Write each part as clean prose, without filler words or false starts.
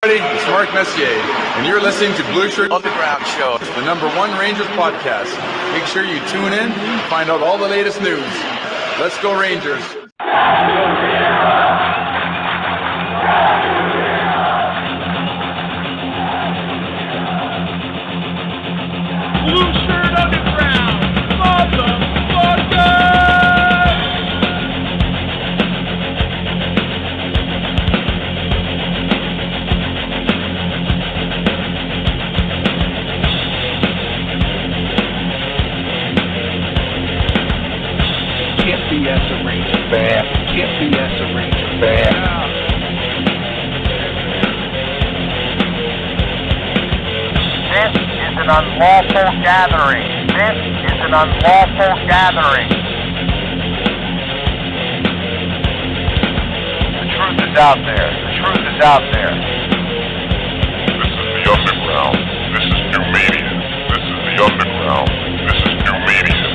It's Mark Messier, and you're listening to Blue Shirt Underground Show, the #1 Rangers podcast. Make sure you tune in and find out all the latest news. Let's go Rangers. Blue Shirt Underground, motherfucker! BS a Ranger bad. BS a Ranger bad. This is an unlawful gathering. This is an unlawful gathering. The truth is out there. The truth is out there. This is the underground. This is new media. This is the underground. This is new media.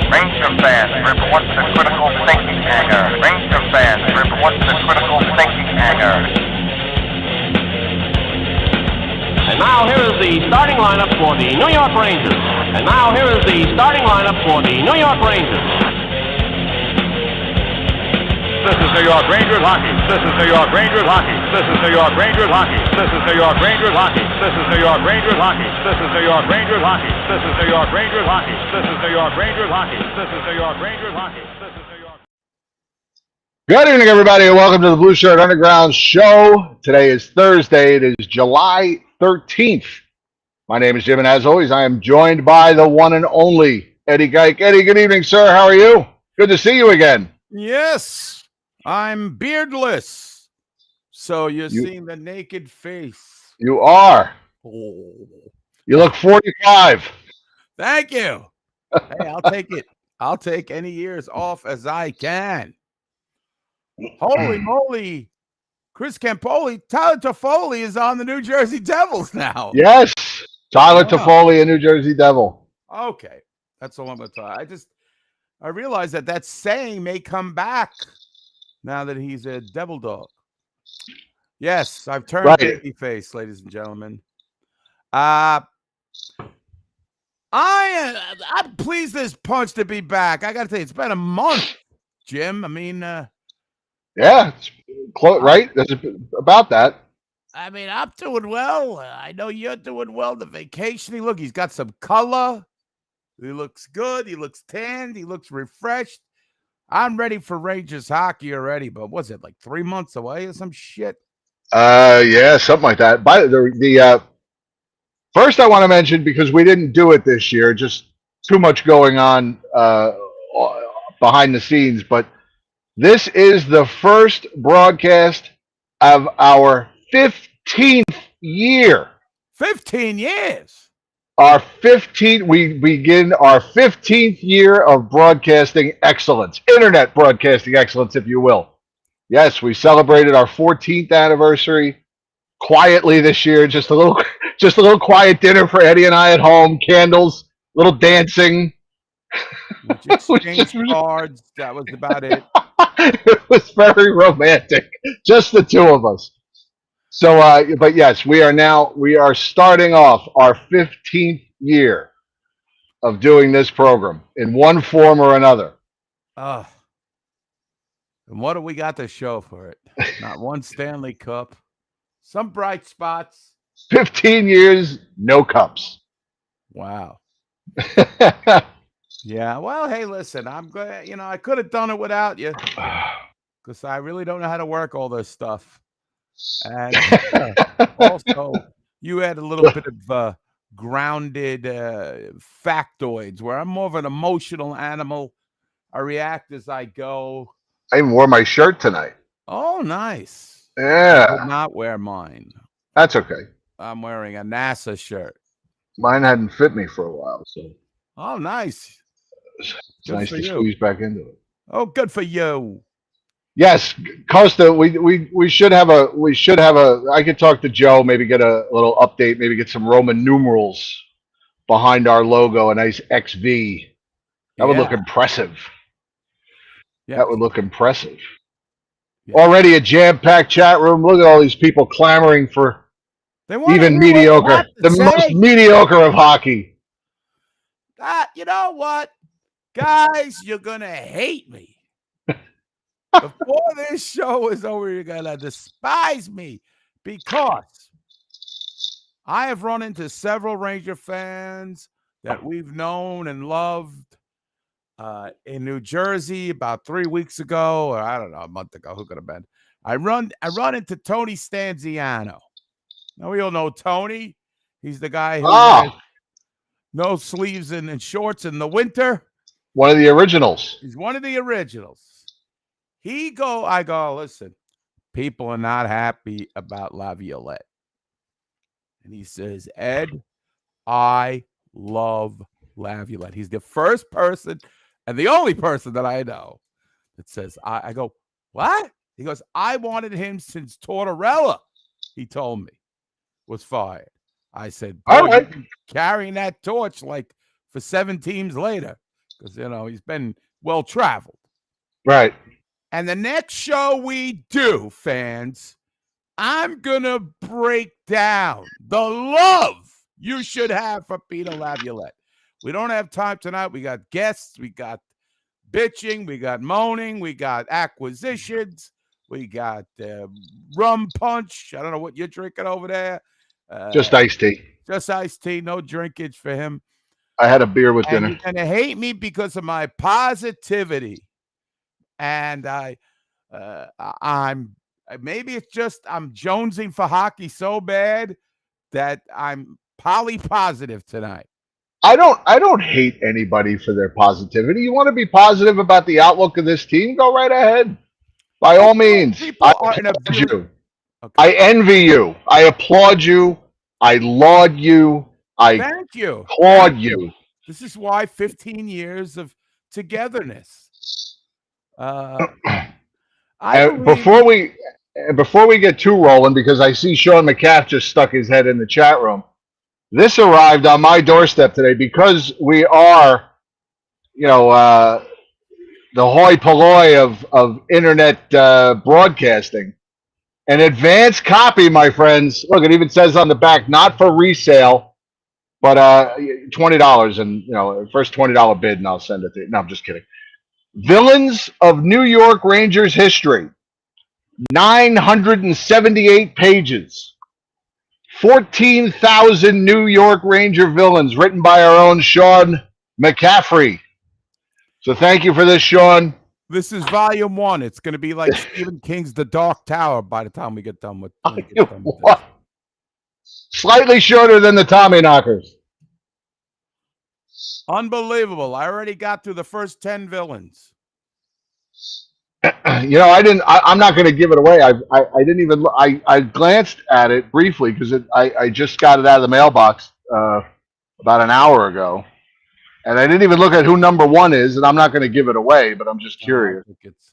Ranger fans, report to the critical thinking hangar. Ranger fans, report to the critical thinking hangar. And now here is the starting lineup for the New York Rangers. And now here is the starting lineup for the New York Rangers. This is New York Rangers hockey. This is New York Rangers hockey. This is New York Rangers hockey. This is New York Rangers hockey. This is New York Rangers hockey. This is New York Rangers hockey. This is New York Rangers hockey. This is New York Rangers hockey. This is New York Rangers hockey. This is New York. Good evening, everybody, and welcome to the Blue Shirt Underground Show. Today is Thursday. It is July 13th. My name is Jim, and as always, I am joined by the one and only Eddie Geik. Eddie, good evening, sir. How are you? Good to see you again. Yes, I'm beardless. So you're seeing the naked face. You are. Oh. You look 45. Thank you. Hey, I'll take it. I'll take any years off as I can. Holy moly. Chris Campoli, Tyler Toffoli is on the New Jersey Devils now. Yes. Tyler Toffoli, a New Jersey Devil. Okay. That's all I'm going to tell. I realize that saying may come back now that he's a Devil dog. Yes, I've turned baby face, ladies and gentlemen. I'm pleased as punch to be back. I got to tell you, it's been a month, Jim. I mean, yeah, it's right? That's about that. I mean, I'm doing well. I know you're doing well. The vacationing. Look, he's got some color. He looks good. He looks tanned. He looks refreshed. I'm ready for Rangers hockey already, but was it like 3 months away or some shit? Yeah, something like that. But the first I want to mention, because we didn't do it this year, just too much going on behind the scenes, but this is the first broadcast of our 15th year. 15 years. We begin our 15th year of broadcasting excellence, internet broadcasting excellence, if you will. Yes, we celebrated our 14th anniversary quietly this year. Just a little quiet dinner for Eddie and I at home, candles, little dancing. We exchanged cards. That was about it. It was very romantic, just the two of us. So, but yes, we are starting off our 15th year of doing this program in one form or another. And what do we got to show for it? Not one Stanley Cup. Some bright spots. 15 years, no cups. Wow. Yeah. Well, hey, listen, I'm glad, I could have done it without you because I really don't know how to work all this stuff. And also, you had a little bit of grounded factoids where I'm more of an emotional animal. I react as I go. I even wore my shirt tonight. Oh, nice. Yeah. I did not wear mine. That's okay. I'm wearing a NASA shirt. Mine hadn't fit me for a while, so. Oh, nice. It's nice to squeeze back into it. Oh, good for you. Yes, Costa, we should have a I could talk to Joe, maybe get a little update, maybe get some Roman numerals behind our logo, a nice XV. That would look impressive. Yeah. That would look impressive. Already a jam-packed chat room. Look at all these people clamoring for They want even to hear what you have mediocre, to the most say. mediocre of hockey. You know what? Guys, you're going to hate me. Before this show is over, you're going to despise me because I have run into several Ranger fans that we've known and loved in New Jersey about 3 weeks ago, or I don't know, a month ago. Who could have been? I run into Tony Stanziano. Now we all know Tony. He's the guy who wears no sleeves and shorts in the winter. One of the originals. He's one of the originals. I go, listen, people are not happy about Laviolette. And he says, Ed, I love Laviolette. He's the first person and the only person that I know that says, I go, what? He goes, I wanted him since Tortorella, he told me, was fired. I said, boy, All right. you've been carrying that torch like for 7 teams later because, he's been well-traveled. Right. And the next show we do, fans, I'm going to break down the love you should have for Peter Laviolette. We don't have time tonight. We got guests. We got bitching. We got moaning. We got acquisitions. We got rum punch. I don't know what you're drinking over there. Just iced tea. Just iced tea. No drinkage for him. I had a beer with dinner. You're going to hate me because of my positivity. And I'm maybe it's just I'm jonesing for hockey so bad that I'm positive tonight. I don't hate anybody for their positivity. You want to be positive about the outlook of this team? Go right ahead. By all means. I applaud you. Okay. I envy you. I applaud you. I laud you. Thank you. Applaud you. This is why 15 years of togetherness. Before we get too rolling, because I see Sean McCaff just stuck his head in the chat room. This arrived on my doorstep today because we are, the hoi polloi of internet broadcasting. An advanced copy, my friends. Look, it even says on the back, not for resale, but $20, and first $20 bid, and I'll send it to you. No, I'm just kidding. Villains of New York Rangers history. 978 pages. 14,000 New York Ranger villains, written by our own Sean McCaffrey. So thank you for this, Sean. This is volume 1. It's going to be like Stephen King's The Dark Tower by the time we get done with this. Slightly shorter than the Tommy Knockers. Unbelievable. I already got through the first 10 villains. I'm not going to give it away. I didn't even look. I glanced at it briefly because I just got it out of the mailbox about an hour ago. And I didn't even look at who number 1 is, and I'm not going to give it away, but I'm just curious. I think it's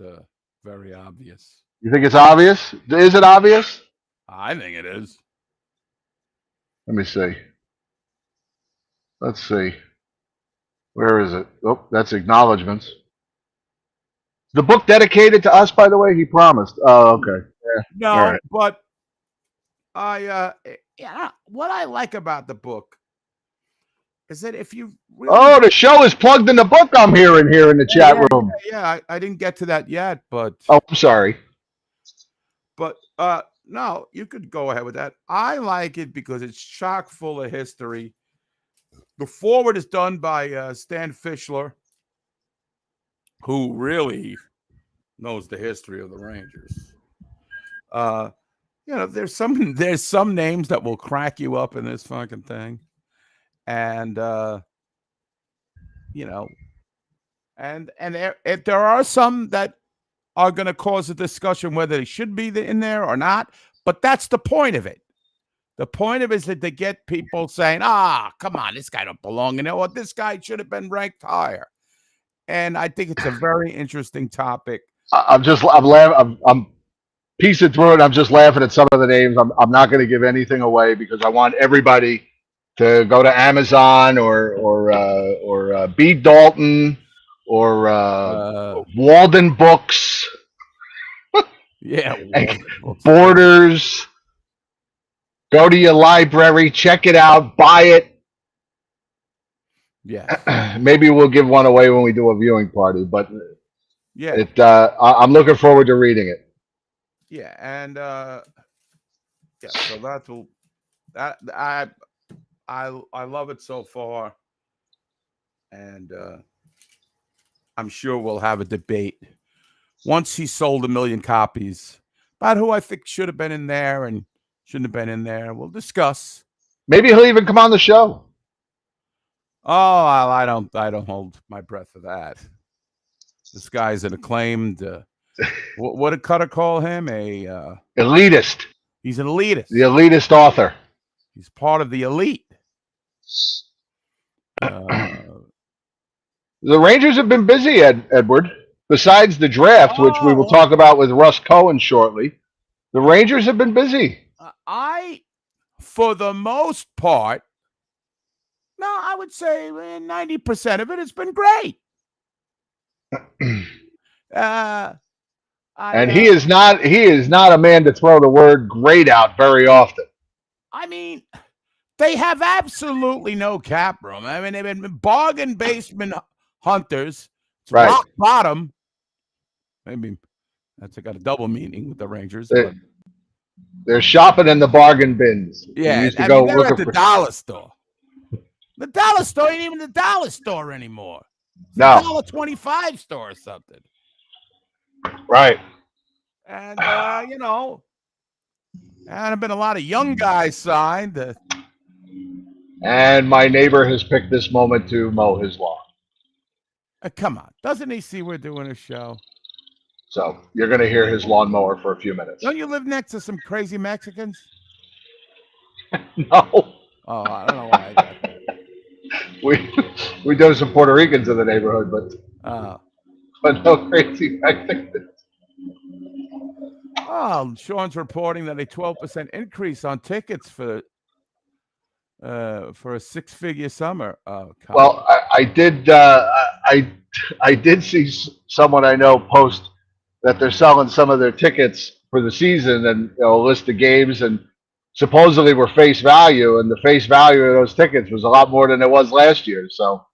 very obvious. You think it's obvious? Is it obvious? I think it is. Let me see. Let's see. Where is it? Oh, that's acknowledgments. The book dedicated to us, by the way, he promised. Oh, okay. Yeah. No, right. But what I like about the book is that if you really the show is plugged in the book. I'm hearing here in the chat room. Yeah, I didn't get to that yet, but I'm sorry. But no, you could go ahead with that. I like it because it's chock full of history. The forward is done by Stan Fischler, who really knows the history of the Rangers. There's some names that will crack you up in this fucking thing. And and there are some that are going to cause a discussion whether they should be in there or not. But that's the point of it. The point of it is that they get people saying, come on, this guy don't belong in there, or this guy should have been ranked higher. And I think it's a very interesting topic. I'm piecing through it. I'm just laughing at some of the names. I'm not going to give anything away because I want everybody to go to Amazon or B. Dalton or Walden Books. Yeah. Borders. Go to your library, check it out, buy it. Yeah. Maybe we'll give one away when we do a viewing party, but Yeah. I'm looking forward to reading it. Yeah. And yeah, so that I love it so far. And I'm sure we'll have a debate once he sold 1 million copies about who I think should have been in there and shouldn't have been in there. We'll discuss. Maybe he'll even come on the show. Oh, I don't hold my breath for that. This guy's an acclaimed. What did Cutter call him? A elitist. He's an elitist. The elitist author. He's part of the elite. The Rangers have been busy, Edward. Besides the draft, which we will talk about with Russ Cohen shortly, the Rangers have been busy. For the most part, no, I would say 90% of it has been great. And he is not a man to throw the word great out very often. I mean, they have absolutely no cap room. I mean, they've been bargain basement hunters. It's right. Rock bottom. Maybe that's got a double meaning with the Rangers. They're shopping in the bargain bins. Yeah, they're at the dollar store. The dollar store ain't even the dollar store anymore. It's no, $1.25 store or something. Right. And there have been a lot of young guys signed. And my neighbor has picked this moment to mow his lawn. Come on, doesn't he see we're doing a show? So you're going to hear his lawnmower for a few minutes. Don't you live next to some crazy Mexicans? No. Oh, I don't know why I got that. We do some Puerto Ricans in the neighborhood, but no crazy Mexicans. Oh, Sean's reporting that a 12% increase on tickets for a six-figure summer. Well, I did see someone I know post that they're selling some of their tickets for the season and a list of games, and supposedly were face value, and the face value of those tickets was a lot more than it was last year. So,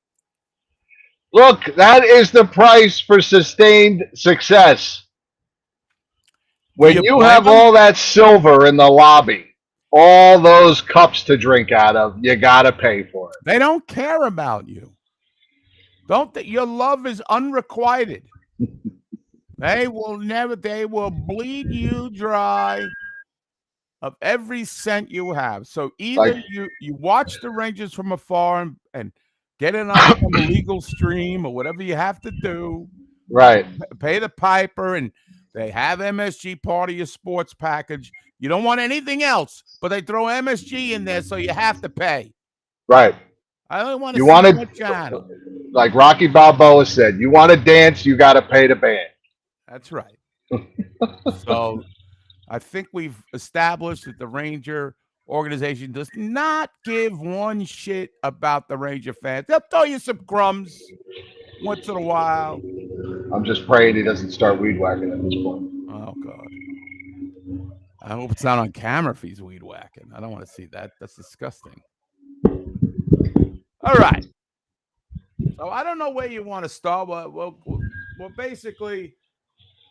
look, that is the price for sustained success. When you have all that silver in the lobby, all those cups to drink out of, you gotta pay for it. They don't care about you. Your love is unrequited. They will bleed you dry of every cent you have. So either you watch the Rangers from afar and get it on some illegal stream or whatever you have to do. Right. Pay the piper, and they have MSG part of your sports package. You don't want anything else, but they throw MSG in there, so you have to pay. Right. I only want to see what channel. Like Rocky Balboa said, you want to dance, you got to pay the band. That's right. So I think we've established that the Ranger organization does not give one shit about the Ranger fans. They'll throw you some crumbs once in a while. I'm just praying he doesn't start weed whacking at this point. Oh, God. I hope it's not on camera if he's weed whacking. I don't want to see that. That's disgusting. All right. So I don't know where you want to start. Well, basically,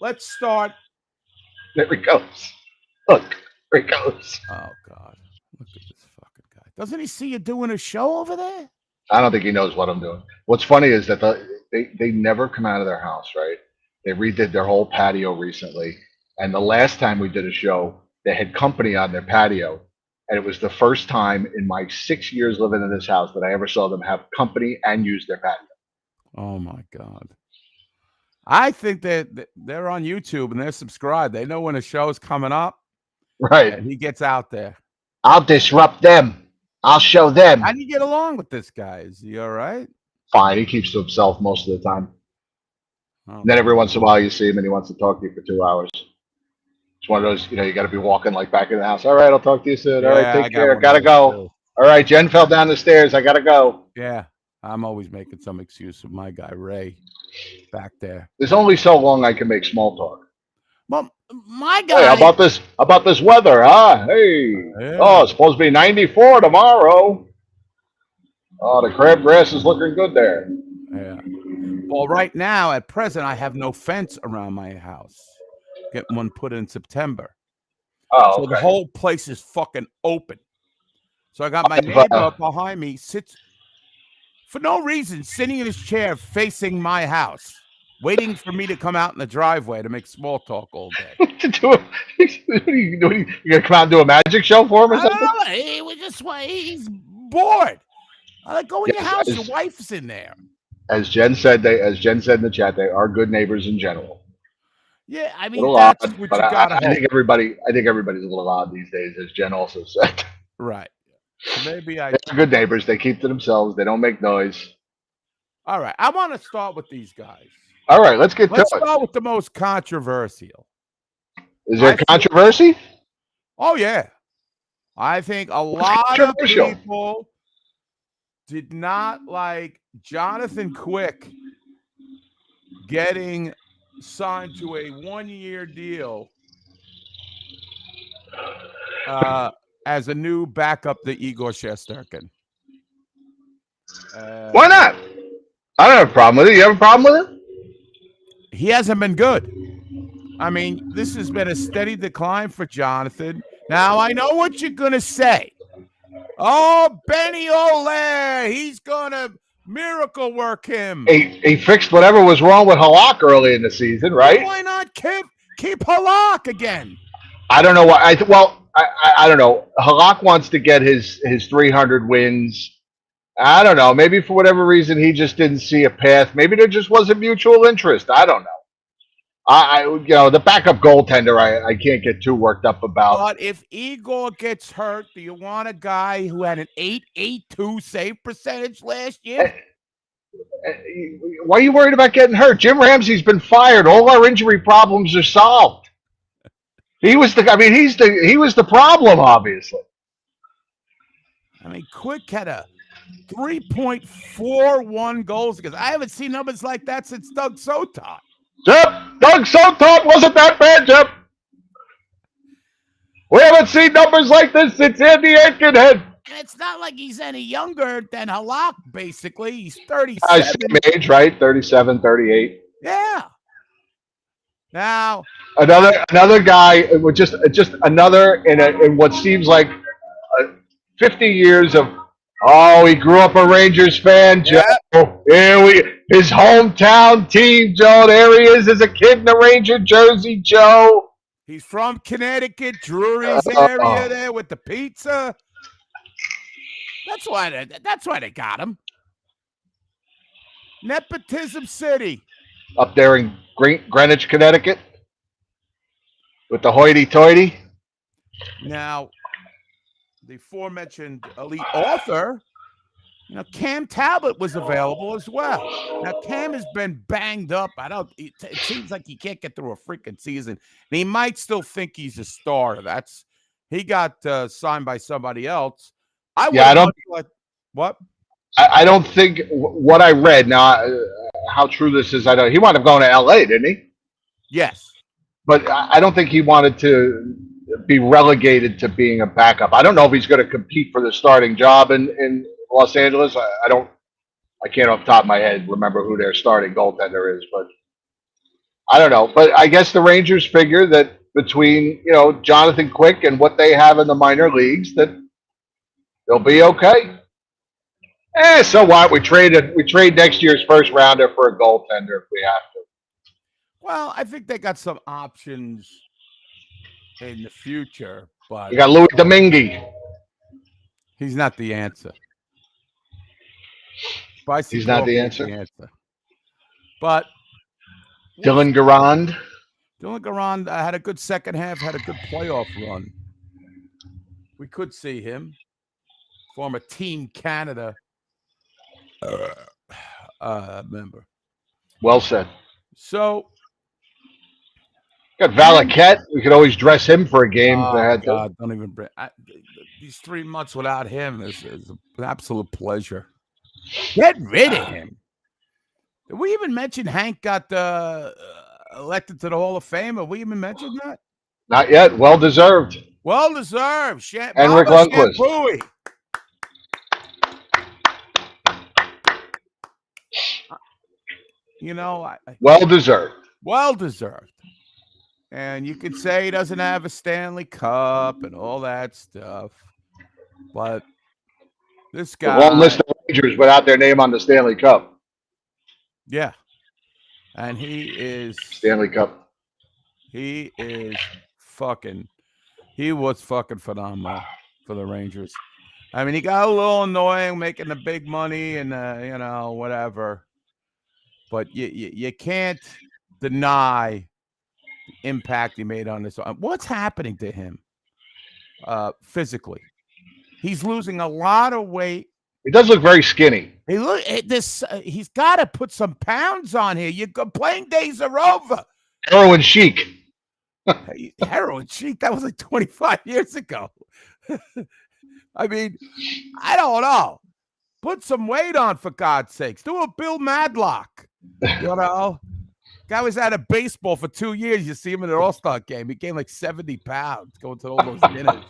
let's start. There he goes. Look, there he goes. Oh, God. Look at this fucking guy. Doesn't he see you doing a show over there? I don't think he knows what I'm doing. What's funny is that they never come out of their house, right? They redid their whole patio recently. And the last time we did a show, they had company on their patio. And it was the first time in my 6 years living in this house that I ever saw them have company and use their patio. Oh, my God. I think that they're on YouTube and they're subscribed. They know when a show's coming up. Right. And he gets out there. I'll disrupt them. I'll show them. How do you get along with this guy? Is he all right? Fine. He keeps to himself most of the time. Oh. Then every once in a while you see him and he wants to talk to you for 2 hours. It's one of those, you got to be walking like back in the house. All right, I'll talk to you soon. All right, take care. Gotta go. Too. All right, Jen fell down the stairs. I gotta go. Yeah, I'm always making some excuse of my guy Ray back there. There's only so long I can make small talk. Well, my Hey, guy. how about this weather, huh? Hey. Yeah. Oh, it's supposed to be 94 tomorrow. Oh, the crabgrass is looking good there. Yeah. Well, right now, at present, I have no fence around my house. Getting one put in September. Oh, So the okay. whole place is fucking open. So I got my I've, neighbor behind me, sits for no reason, sitting in his chair facing my house, waiting for me to come out in the driveway to make small talk all day. to do it. You gonna come out and do a magic show for him or I something? don't know. He was just he's bored. I like, go in your Yes, house. Your wife's in there. As Jen said in the chat, they are good neighbors in general. Yeah, I A mean, little that's odd, what but you gotta I hope. think everybody's a little odd these days, as Jen also said. Right. So maybe They're good neighbors. They keep to themselves. They don't make noise. All right. I want to start with these guys. All right, let's get to Let's it. start with the most controversial. Is there controversy? Oh, yeah. I think a lot of people did not like Jonathan Quick getting signed to a 1-year deal as a new backup to Igor Shesterkin. Why not? I don't have a problem with it. You have a problem with it? He hasn't been good. I mean, this has been a steady decline for Jonathan. Now, I know what you're going to say. Oh, Benny Olaire, he's going to miracle work him. He fixed whatever was wrong with Halak early in the season, right? Why not keep Halak again? I don't know why. I don't know. Halak wants to get his 300 wins. I don't know. Maybe for whatever reason he just didn't see a path. Maybe there just wasn't mutual interest. I don't know. The backup goaltender, I can't get too worked up about. But if Igor gets hurt, do you want a guy who had an 8.82 save percentage last year? Why are you worried about getting hurt? Jim Ramsey's been fired. All our injury problems are solved. He was the problem, obviously. I mean, Quick had a 3.41 goals because I haven't seen numbers like that since Doug Sotot. Yep, Doug Sotot wasn't that bad, Jep. We haven't seen numbers like this since Andy Aikenhead. And it's not like he's any younger than Halak, basically. He's 37. Same age, right? 37, 38. Yeah. Now another guy with just another in what seems like 50 years of. Oh, he grew up a Rangers fan, Joe. His hometown team, Joe. There he is as a kid in a Ranger jersey, Joe. He's from Connecticut, Drury's area there with the pizza. That's why they got him. Nepotism City. Up there in Greenwich, Connecticut, with the hoity-toity. Now, the aforementioned elite author, Cam Talbot was available as well. Now, Cam has been banged up. It seems like he can't get through a freaking season. And he might still think he's a star. He got signed by somebody else. What? I don't think what I read. Now, how true this is, I don't. He wound up going to L.A., didn't he? Yes. But I don't think he wanted to be relegated to being a backup. I don't know if he's going to compete for the starting job in Los Angeles. I can't off the top of my head remember who their starting goaltender is, but I don't know. But I guess the Rangers figure that between Jonathan Quick and what they have in the minor leagues, that they'll be okay. So what? We trade next year's first rounder for a goaltender if we have to. Well, I think they got some options in the future, but You got Louis Domingue. he's not the answer. He's not the answer. But Dylan Garand. Dylan Garand had a good second half, had a good playoff run. We could see him. Former Team Canada member. Well said. So got Valaket. We could always dress him for a game. If they had God, don't even bring these 3 months without him is an absolute pleasure. Get rid of him. Did we even mention Hank got elected to the Hall of Fame. Have we even mentioned that? Not yet. Well deserved. Well deserved. Henrik Baba Lundqvist. Shampooey. You know, Well deserved. well deserved. And you could say he doesn't have a Stanley Cup and all that stuff, but this It won't guy, list the Rangers without their name on the Stanley Cup. yeah, and he Stanley Cup. was fucking phenomenal for the Rangers. I mean, he got a little annoying making the big money and whatever, but you can't deny the impact he made on this. What's happening to him physically? He's losing a lot of weight. He does look very skinny. He's got to put some pounds on here. Your playing days are over. Heroin chic. Heroin chic? That was like 25 years ago. I mean, I don't know. Put some weight on, for God's sakes. Do a Bill Madlock. You know? Guy was out of baseball for 2 years. You see him in an All-Star game. He gained like 70 pounds going to all those dinners.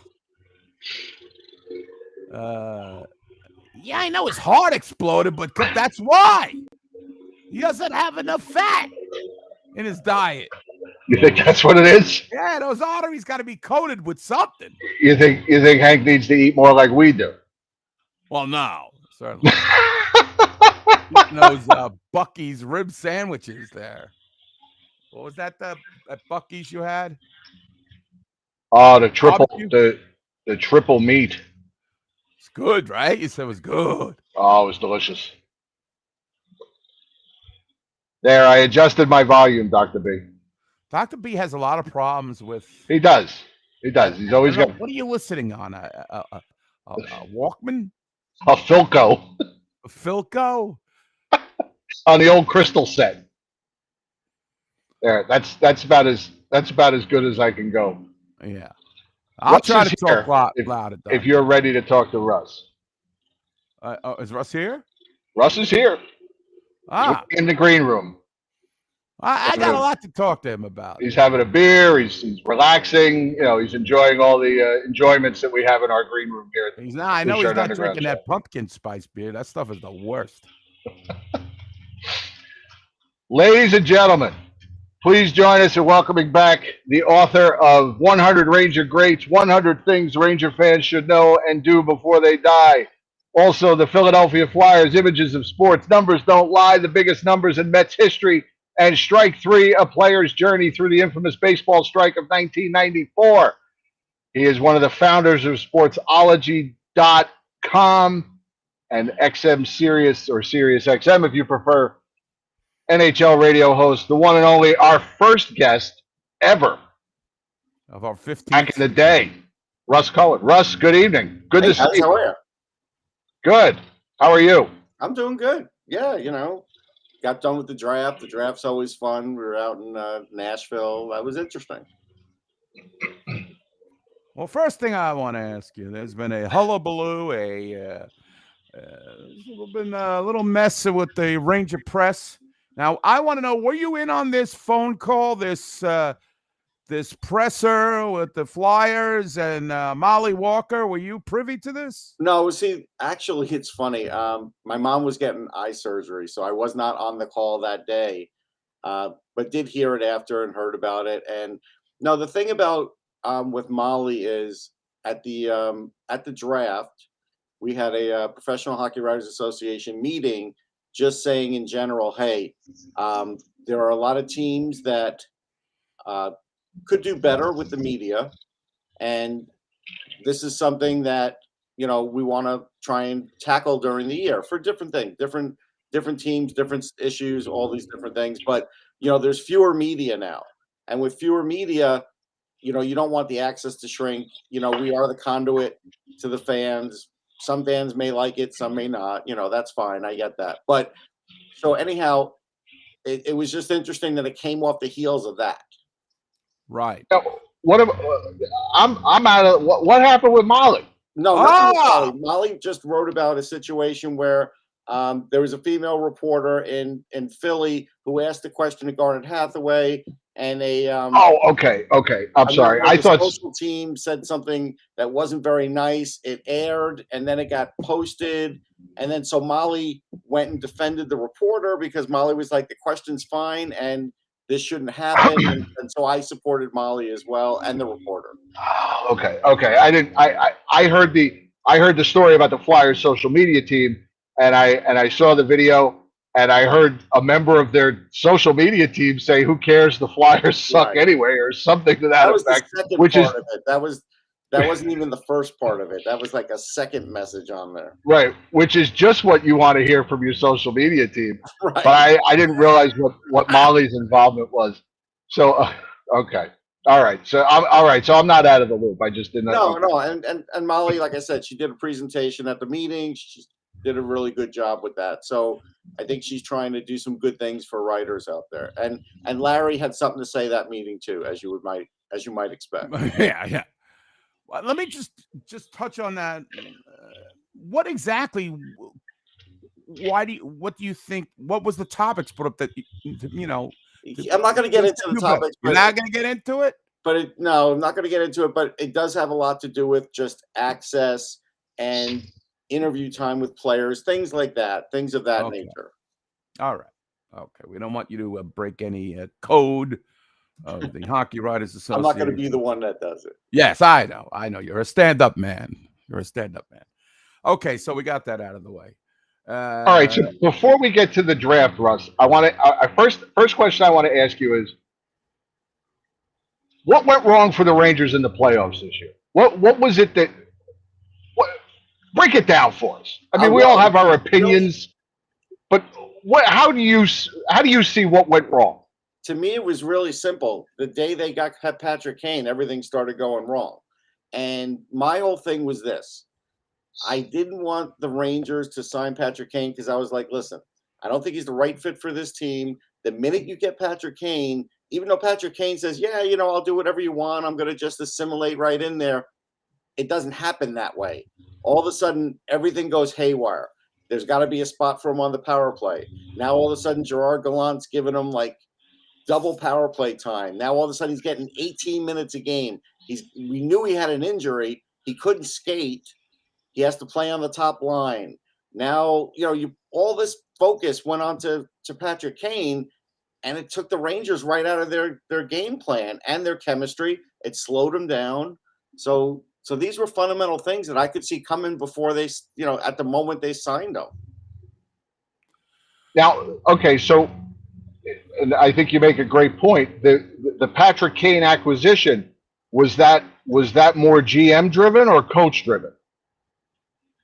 Yeah, I know his heart exploded, but that's why. He doesn't have enough fat in his diet. You think that's what it is? Yeah, those arteries got to be coated with something. You think Hank needs to eat more like we do? Well, no, certainly. Eating those Buc-ee's rib sandwiches there. What was that at Buc-ee's you had? Oh, the triple Barbecue? the triple meat. It's good, right? You said it was good. Oh, it was delicious. There, I adjusted my volume, Dr. B. Dr. B has a lot of problems with. He does. He's always got What are you listening on? A Walkman? a Philco A Philco? on the old Crystal set. There, that's about as good as I can go. Yeah. I'll Russ try is to here talk louder. If you're ready to talk to Russ. Is Russ here? Russ is here. In the green room. I got a lot to talk to him about. He's having a beer. He's relaxing. You know, he's enjoying all the enjoyments that we have in our green room here. I know he's not drinking that pumpkin spice beer. That stuff is the worst. Ladies and gentlemen, please join us in welcoming back the author of 100 Ranger Greats, 100 Things Ranger Fans Should Know and Do Before They Die. Also, the Philadelphia Flyers, Images of Sports, Numbers Don't Lie, the biggest numbers in Mets history, and Strike Three, a player's journey through the infamous baseball strike of 1994. He is one of the founders of Sportsology.com and XM Sirius, or Sirius XM if you prefer, NHL radio host, the one and only, our first guest ever Of our 15th. back in the day, Russ Cohen. Russ, good evening. Good to see you. How are you? Good. How are you? I'm doing good. Yeah, got done with the draft. The draft's always fun. We were out in Nashville. That was interesting. Well, first thing I want to ask you, there's been a hullabaloo, been a little mess with the Ranger press. Now, I want to know, were you in on this phone call, this presser with the Flyers and Molly Walker? Were you privy to this? No, see, actually, it's funny. My mom was getting eye surgery, so I was not on the call that day, but did hear it after and heard about it. And no, the thing about with Molly is at the draft, we had a Professional Hockey Writers Association meeting, just saying in general, hey, there are a lot of teams that could do better with the media, and this is something that we want to try and tackle during the year for different things, different teams, different issues, all these different things. But there's fewer media now, and with fewer media, you don't want the access to shrink. We are the conduit to the fans. Some fans may like it, some may not. That's fine. I get that. But so anyhow, it was just interesting that it came off the heels of that. Right. What I'm out of what happened with Molly? No, nothing with Molly. Molly just wrote about a situation where There was a female reporter in Philly who asked a question to Garnet Hathaway, and Oh, okay. I'm a sorry. member of I the thought. social team said something that wasn't very nice. It aired, and then it got posted, and then so Molly went and defended the reporter because Molly was like, the question's fine, and this shouldn't happen, and so I supported Molly as well, and the reporter. Okay. I didn't. I heard the story about the Flyers social media team, and I saw the video, and I heard a member of their social media team say, "Who cares? The Flyers suck Right. anyway," or something to That that was the effect. second Which is part of it. That wasn't even the first part of it. That was like a second message on there. right, which is just what you want to hear from your social media team. Right. But I didn't realize what Molly's involvement was. So okay, all right. So I'm all right. So I'm not out of the loop. I just didn't. No, and Molly, like I said, she did a presentation at the meeting. She did a really good job with that. So I think she's trying to do some good things for writers out there. And Larry had something to say that meeting too, as you might expect. Yeah. Well, let me just touch on that. What exactly? What do you think? What was the topics put up that you know? I'm not going to get into the topics. You're not going to get into it. But no, I'm not going to get into it. But it does have a lot to do with just access and interview time with players, things like that, things of that nature. All right. Okay. We don't want you to break any code of the Hockey Writers Association. I'm not going to be the one that does it. Yes, I know. You're a stand-up man. Okay, so we got that out of the way. All right. So before we get to the draft, Russ, I want to first question I want to ask you is, what went wrong for the Rangers in the playoffs this year? What was it that? Break it down for us. I mean, we all have our opinions, but how do you see what went wrong? To me, it was really simple. The day they got Patrick Kane, everything started going wrong. And my whole thing was this. I didn't want the Rangers to sign Patrick Kane because I was like, listen, I don't think he's the right fit for this team. The minute you get Patrick Kane, even though Patrick Kane says, yeah, I'll do whatever you want, I'm going to just assimilate right in there, it doesn't happen that way. All of a sudden, everything goes haywire. There's got to be a spot for him on the power play. Now, all of a sudden, Gerard Gallant's giving him like double power play time. Now, all of a sudden, he's getting 18 minutes a game. We knew he had an injury. He couldn't skate. He has to play on the top line. Now, all this focus went on to Patrick Kane, and it took the Rangers right out of their game plan and their chemistry. It slowed them down. So these were fundamental things that I could see coming before they, at the moment they signed them. Now, okay, so, and I think you make a great point. The Patrick Kane acquisition, was that more GM driven or coach driven?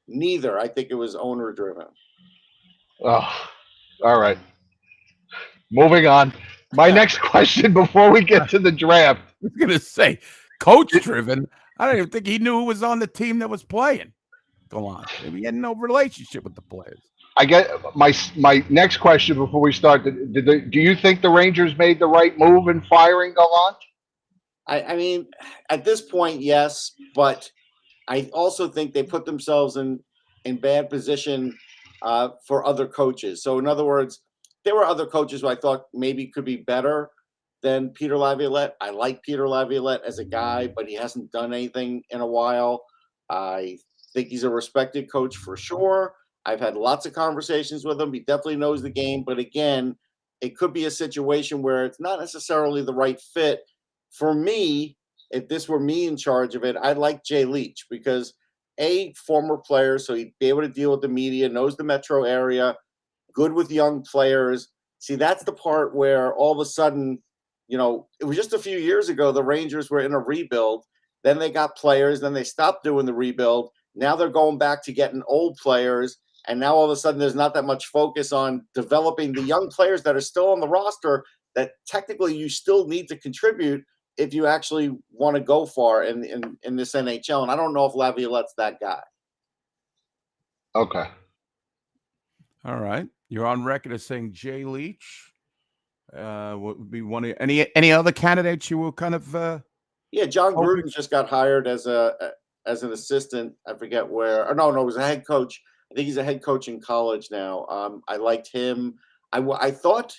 Neither. I think it was owner driven. Oh, all right. Moving on. My next question before we get to the draft. I was going to say, coach driven. I don't even think he knew who was on the team that was playing. Go on. He had no relationship with the players. I get my next question before we start. Do you think the Rangers made the right move in firing Gallant? I mean, at this point, yes, but I also think they put themselves in bad position for other coaches. So, in other words, there were other coaches who I thought maybe could be better than Peter Laviolette. I like Peter Laviolette as a guy, but he hasn't done anything in a while. I think he's a respected coach for sure. I've had lots of conversations with him. He definitely knows the game. But again, it could be a situation where it's not necessarily the right fit. For me, if this were me in charge of it, I'd like Jay Leach because, former player, so he'd be able to deal with the media, knows the metro area, good with young players. See, that's the part where all of a sudden, it was just a few years ago, the Rangers were in a rebuild. Then they got players. Then they stopped doing the rebuild. Now they're going back to getting old players. And now all of a sudden there's not that much focus on developing the young players that are still on the roster that technically you still need to contribute if you actually want to go far in this NHL. And I don't know if Laviolette's that guy. Okay. All right. You're on record as saying Jay Leach would be one of any other candidates you will kind of Yeah, John Gruden just got hired as an assistant. I forget where. Or no, it was a head coach. think he's a head coach in college now. I liked him. I thought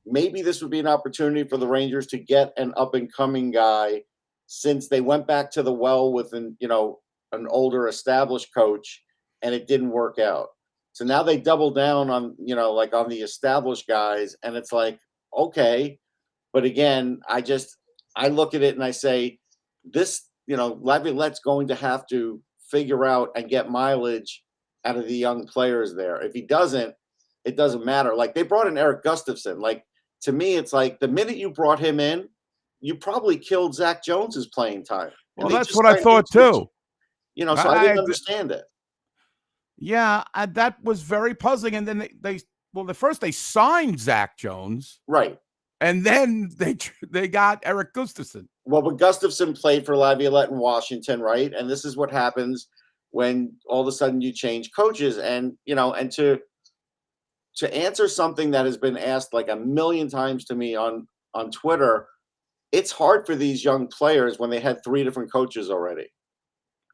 maybe this would be an opportunity for the Rangers to get an up and coming guy, since they went back to the well with an older established coach, and it didn't work out. So now they double down on like on the established guys, and it's like, okay, but again, I look at it and I say, this Laviolette's going to have to figure out and get mileage out of the young players there. If he doesn't, it doesn't matter. Like, they brought in Eric Gustafson. Like, to me, it's like the minute you brought him in, you probably killed Zach Jones's playing time. Well, that's what I thought too. So I didn't understand it. Yeah, that was very puzzling. And then first they signed Zach Jones, right, and then they got Eric Gustafson. Well, but Gustafson played for Laviolette in Washington, right? And this is what happens when all of a sudden you change coaches, and and to answer something that has been asked like a million times to me on Twitter, it's hard for these young players when they had 3 different coaches already.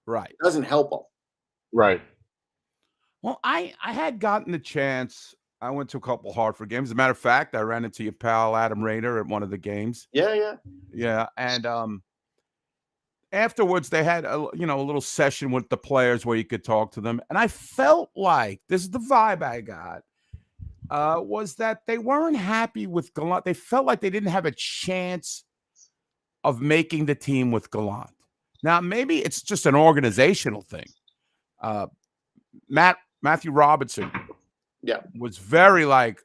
Right. It doesn't help them. Right. Well, I had gotten the chance. I went to a couple Hartford games. As a matter of fact, I ran into your pal Adam Raider at one of the games. Yeah. And afterwards, they had a little session with the players where you could talk to them, and I felt like this is the vibe I got. Was that they weren't happy with Gallant. They felt like they didn't have a chance of making the team with Gallant. Now, maybe it's just an organizational thing. Matthew Robertson was very like,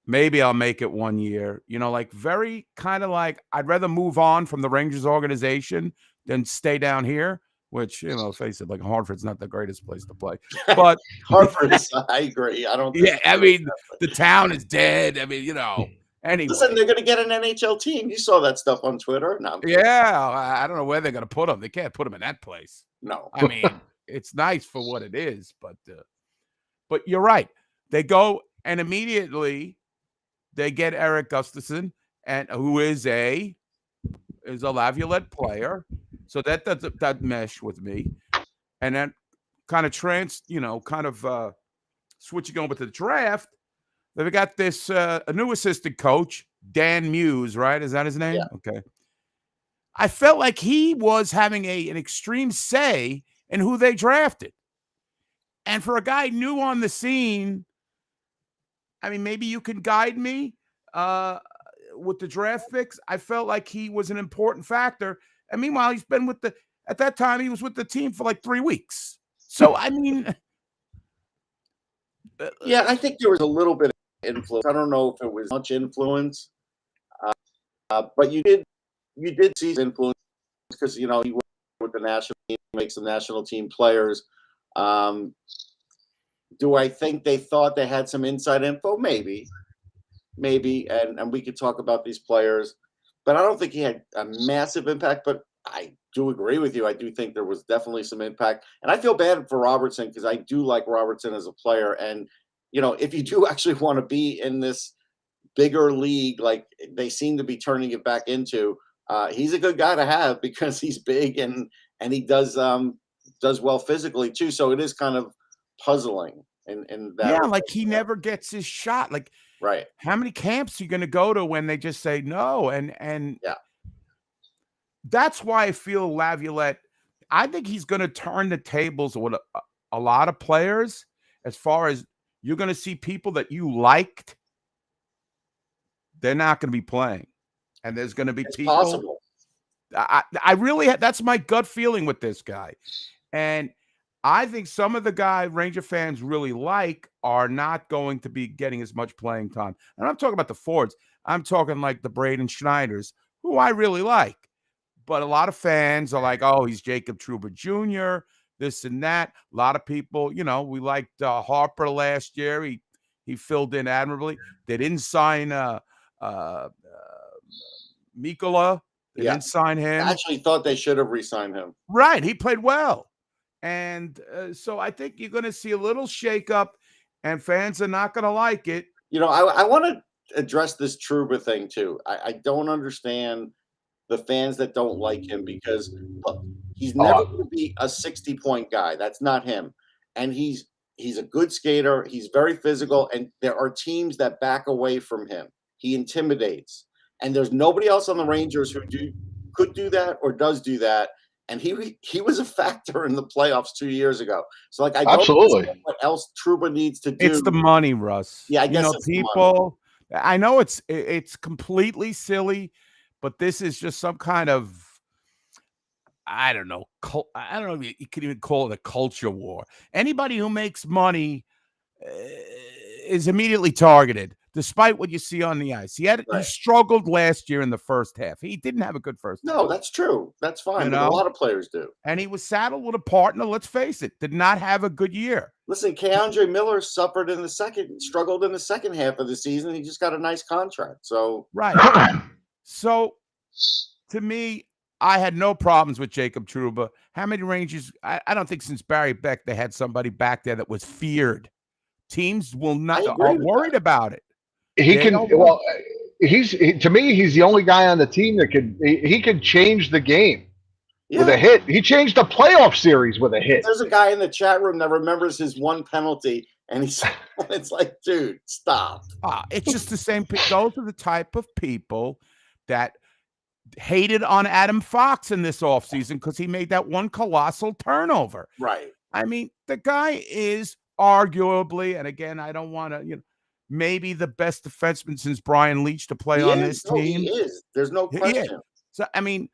maybe I'll make it 1 year. Like very kind of like, I'd rather move on from the Rangers organization than stay down here. Which, face it, like Hartford's not the greatest place to play. But Hartford, I agree. I don't. Yeah, I mean, the town is dead. I mean, anyway. Listen, they're going to get an NHL team. You saw that stuff on Twitter. No. Yeah, I don't know where they're going to put them. They can't put them in that place. No. I mean, it's nice for what it is, but you're right. They go and immediately they get Eric Gustafson, and who is a Laviolette player. So that mesh with me, and then kind of switching over to the draft. They've got this a new assistant coach, Dan Muse, right? Is that his name? Yeah. Okay. I felt like he was having an extreme say in who they drafted, and for a guy new on the scene, I mean, maybe you can guide me with the draft picks. I felt like he was an important factor. And meanwhile, he's been at that time, he was with the team for like 3 weeks. So, I mean. Yeah, I think there was a little bit of influence. I don't know if it was much influence. But you did see influence because, he worked with the national team, make some national team players. Do I think they thought they had some inside info? Maybe. And we could talk about these players. But I don't think he had a massive impact, but I do agree with you. I do think there was definitely some impact. And I feel bad for Robertson because I do like Robertson as a player. And, if you do actually want to be in this bigger league, like they seem to be turning it back into, he's a good guy to have because he's big and he does well physically too. So it is kind of puzzling in that. Yeah, like he never gets his shot. Like, right. How many camps are you going to go to when they just say no? And yeah, that's why I feel Laviolette, I think he's going to turn the tables with a lot of players as far as you're going to see people that you liked. They're not going to be playing. And there's going to be people. Possible. I really, that's my gut feeling with this guy. And I think some of the guy Ranger fans really like are not going to be getting as much playing time. And I'm talking about the Fords. I'm talking like the Braden Schneiders, who I really like. But a lot of fans are like, oh, he's Jacob Trouba Jr., this and that. A lot of people, we liked Harper last year. He filled in admirably. They didn't sign Mikola. They didn't sign him. I actually thought they should have re-signed him. Right. He played well. And so I think you're going to see a little shakeup, and fans are not going to like it. I want to address this Trouba thing too. I don't understand the fans that don't like him because look, he's never going to be a 60-point guy. That's not him. And he's He's a good skater. He's very physical, and there are teams that back away from him. He intimidates, and there's nobody else on the Rangers who could do that or does do that. And he was a factor in the playoffs 2 years ago. So like I don't Absolutely. understand what else Trouba needs to do. It's the money, Russ. Yeah, I guess it's the money. people. I know it's completely silly, but this is just some kind of, I don't know. I don't know if you could even call it a culture war. Anybody who makes money is immediately targeted, despite what you see on the ice. He struggled last year in the first half. He didn't have a good first half. No, that's true. That's fine. But a lot of players do. And he was saddled with a partner, let's face it, did not have a good year. Listen, Keandre Miller struggled in the second half of the season. He just got a nice contract. So right. So to me, I had no problems with Jacob Trouba. How many Rangers? I don't think since Barry Beck they had somebody back there that was feared. Teams are worried about it. To me, he's the only guy on the team that he could change the game with a hit. He changed the playoff series with a hit. There's a guy in the chat room that remembers his one penalty, and it's like, dude, stop. It's just the same. Those are the type of people that hated on Adam Fox in this offseason because he made that one colossal turnover. Right. I mean, the guy is arguably, and again, I don't want to, maybe the best defenseman since Brian Leach to play on this team. He is. There's no question. So I mean,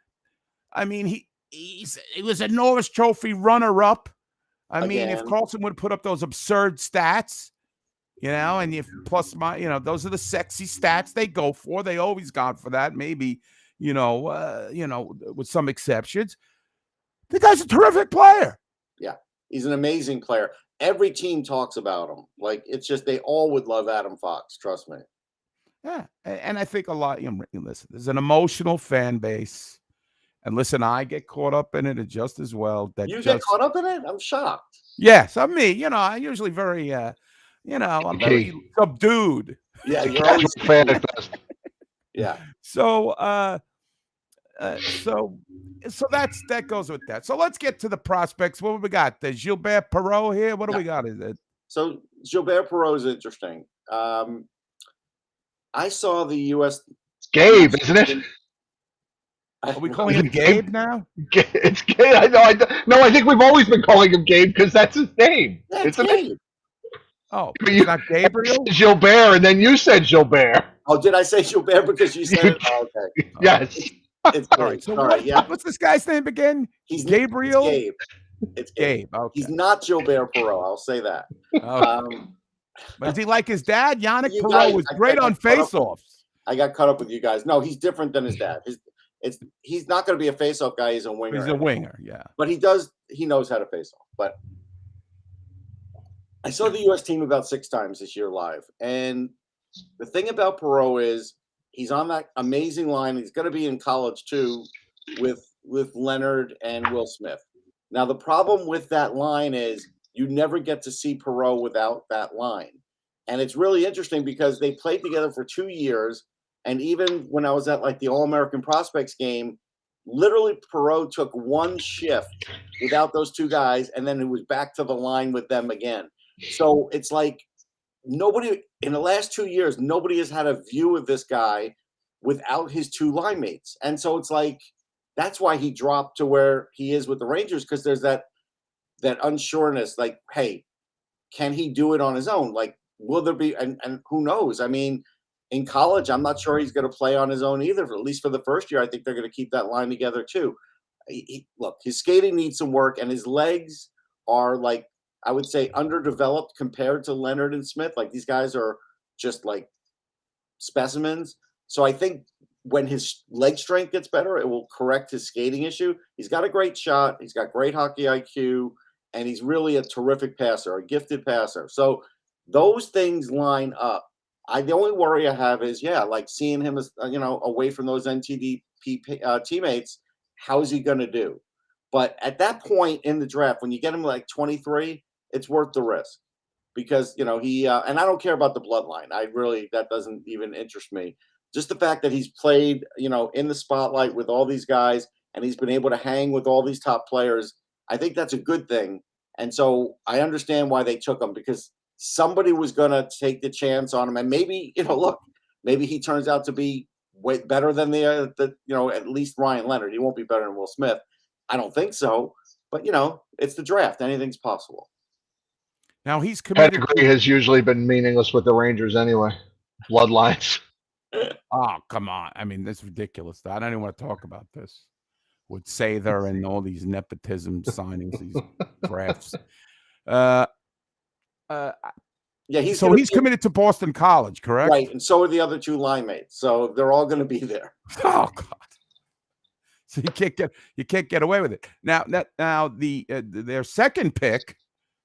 he was a Norris Trophy runner-up. I mean, if Carlson would put up those absurd stats, and if plus those are the sexy stats they go for. They always gone for that. Maybe, with some exceptions. The guy's a terrific player. Yeah, he's an amazing player. Every team talks about him. Like, it's just they all would love Adam Fox. Trust me. Yeah, and I think a lot. Listen, there's an emotional fan base, and listen, I get caught up in it just as well. Get caught up in it? I'm shocked. Yes, I'm me. I'm usually very, I'm very subdued. Yeah, you're always a fan at best. Yeah. So that goes with that. So let's get to the prospects. What we got? The Gilbert Perreault here. What do we got? Is it? So Gilbert Perreault is interesting. I saw the U.S. Gabe, isn't it? Are we calling him Gabe now? It's Gabe. I know. I think we've always been calling him Gabe because that's his name. Yeah, it's Gabe. Oh, it's not Gabriel? Gilbert, and then you said Gilbert. Oh, did I say Gilbert because you said it? Oh, okay. Yes. It's Gabe. All right. So what's this guy's name again? He's Gabriel? It's Gabe. It's Gabe. Okay. He's not Gilbert Perreault. I'll say that. Okay. But is he like his dad? Yannick Perreault was great on faceoffs. I got caught up with you guys. No, he's different than his dad. He's not going to be a faceoff guy. He's a winger. He's a winger, yeah. But he knows how to face off. But I saw the U.S. team about 6 times this year live. And the thing about Perreault is he's on that amazing line. He's going to be in college too with Leonard and Will Smith. Now, the problem with that line is you never get to see Perreault without that line. And it's really interesting because they played together for 2 years. And even when I was at like the All-American Prospects game, literally Perreault took one shift without those 2 guys, and then it was back to the line with them again. So it's like nobody in the last 2 years, nobody has had a view of this guy without his 2 line mates. And so it's like that's why he dropped to where he is with the Rangers, because there's that unsureness, like, hey, can he do it on his own? Like, will there be and who knows? I mean, in college, I'm not sure he's going to play on his own either. At least for the first year, I think they're going to keep that line together too. Look, his skating needs some work, and his legs are, like, I would say, underdeveloped compared to Leonard and Smith. Like, these guys are just like specimens. So I think when his leg strength gets better, it will correct his skating issue. He's got a great shot. He's got great hockey IQ, and he's really a terrific passer, a gifted passer. So those things line up. The only worry I have is, like seeing him as, away from those NTDP teammates. How is he going to do? But at that point in the draft, when you get him like 23, it's worth the risk because, he and I don't care about the bloodline. That doesn't even interest me. Just the fact that he's played, in the spotlight with all these guys and he's been able to hang with all these top players. I think that's a good thing. And so I understand why they took him, because somebody was going to take the chance on him. And maybe, look, maybe he turns out to be way better than at least Ryan Leonard. He won't be better than Will Smith. I don't think so. But, it's the draft. Anything's possible. Now he's committed. Pedigree has usually been meaningless with the Rangers anyway. Bloodlines. Oh, come on. I mean, that's ridiculous. I don't even want to talk about this with Sather and all these nepotism signings, these drafts. Yeah, he's committed to Boston College, correct? Right, and so are the other two line mates. So they're all going to be there. Oh God! So you can't get away with it. Now their second pick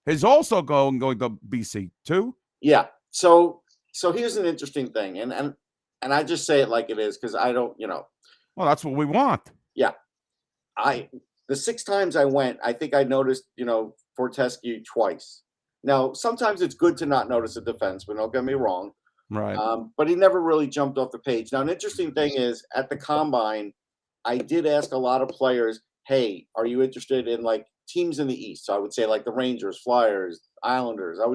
is also going to BC too. Yeah. So here's an interesting thing, and I just say it like it is, because I don't, Well, that's what we want. Yeah. The 6 times I went, I think I noticed, Fortescue twice. Now, sometimes it's good to not notice a defenseman, don't get me wrong. Right. But he never really jumped off the page. Now, an interesting thing is, at the Combine, I did ask a lot of players, hey, are you interested in, like, teams in the East? So I would say, like, the Rangers, Flyers, Islanders. I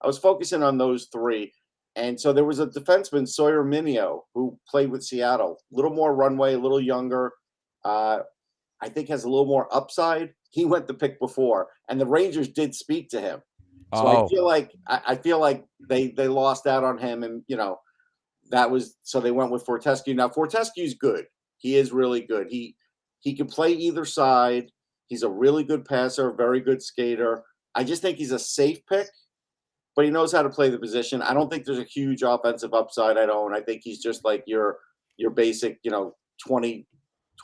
was focusing on those 3. And so there was a defenseman, Sawyer Mineo, who played with Seattle. A little more runway, a little younger. I think has a little more upside. He went the pick before, and the Rangers did speak to him. So I feel like they lost out on him, and so they went with Fortescue. Now Fortescue's good. He is really good. He can play either side. He's a really good passer, very good skater. I just think he's a safe pick, but he knows how to play the position. I don't think there's a huge offensive upside. I think he's just like your basic,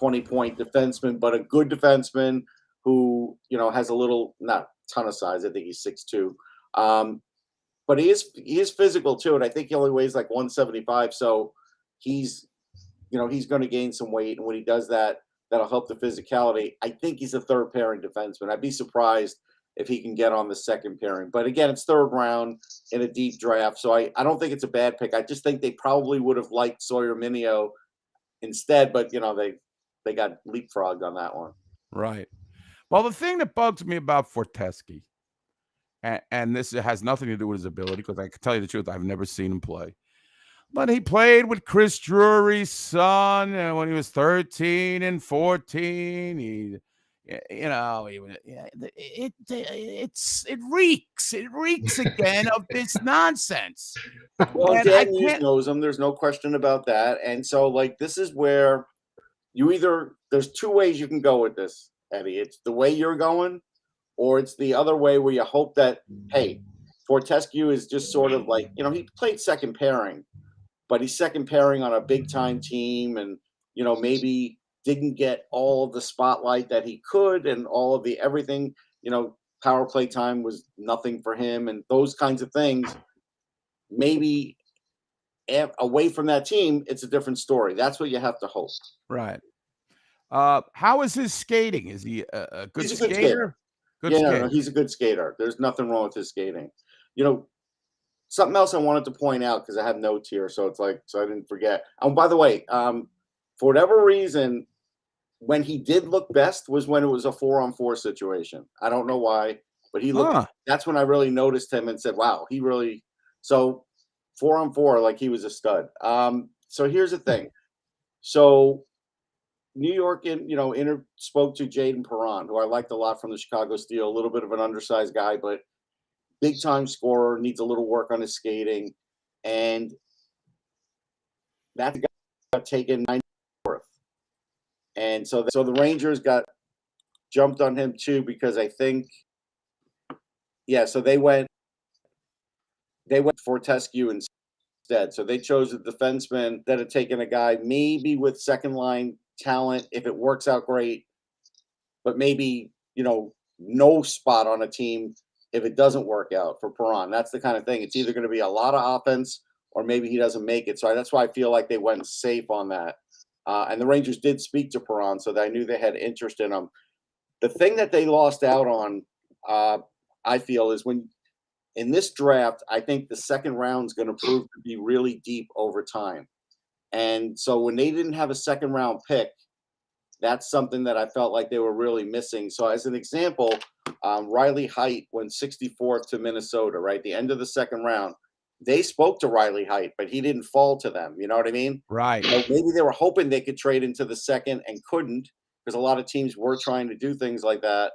20-point defenseman, but a good defenseman who, has a little, not a ton of size. I think he's 6'2". But he is physical too. And I think he only weighs like 175. So he's going to gain some weight. And when he does that, that'll help the physicality. I think he's a 3rd pairing defenseman. I'd be surprised if he can get on the 2nd pairing. But again, it's 3rd round in a deep draft. So I don't think it's a bad pick. I just think they probably would have liked Sawyer Mineo instead, but they got leapfrogged on that one. Right. Well, the thing that bugs me about Fortescue, and this has nothing to do with his ability, because I can tell you the truth, I've never seen him play. But he played with Chris Drury's son when he was 13 and 14. It reeks again of this nonsense. Well, Dan Hughes knows him. There's no question about that. And so, like, this is where there's 2 ways you can go with this, Eddie. It's the way you're going, or it's the other way where you hope that, hey, Fortescue is just sort of like, he played 2nd pairing, but he's 2nd pairing on a big time team, and, maybe didn't get all the spotlight that he could, and all of the everything, power play time was nothing for him, and those kinds of things. Maybe away from that team, it's a different story. That's what you have to hope. Right. How is his skating? Is he a good skater? Good skater. No, he's a good skater. There's nothing wrong with his skating. Something else I wanted to point out, because I have notes here, so it's like, so I didn't forget. And by the way, for whatever reason, when he did look best was when it was a 4-on-4 situation. I don't know why, but he looked. That's when I really noticed him and said, "Wow, he really." So 4-on-4, like, he was a stud. So here's the thing. So New York, spoke to Jaden Perron, who I liked a lot from the Chicago Steel. A little bit of an undersized guy, but big time scorer, needs a little work on his skating, and that got taken 94th. And so the Rangers got jumped on him too, because I think, so they went Fortescue instead. So they chose a defenseman that had taken a guy maybe with 2nd line talent if it works out great, but maybe, no spot on a team if it doesn't work out for Perron. That's the kind of thing. It's either going to be a lot of offense, or maybe he doesn't make it. So that's why I feel like they went safe on that. And the Rangers did speak to Perron, so I knew they had interest in him. The thing that they lost out on, I feel, is when in this draft, I think the 2nd round is going to prove to be really deep over time. And so when they didn't have a 2nd round pick, that's something that I felt like they were really missing. So as an example, Riley Height went 64th to Minnesota, right? The end of the second round. They spoke to Riley Height, but he didn't fall to them. You know what I mean? Right. So maybe they were hoping they could trade into the second and couldn't, because a lot of teams were trying to do things like that.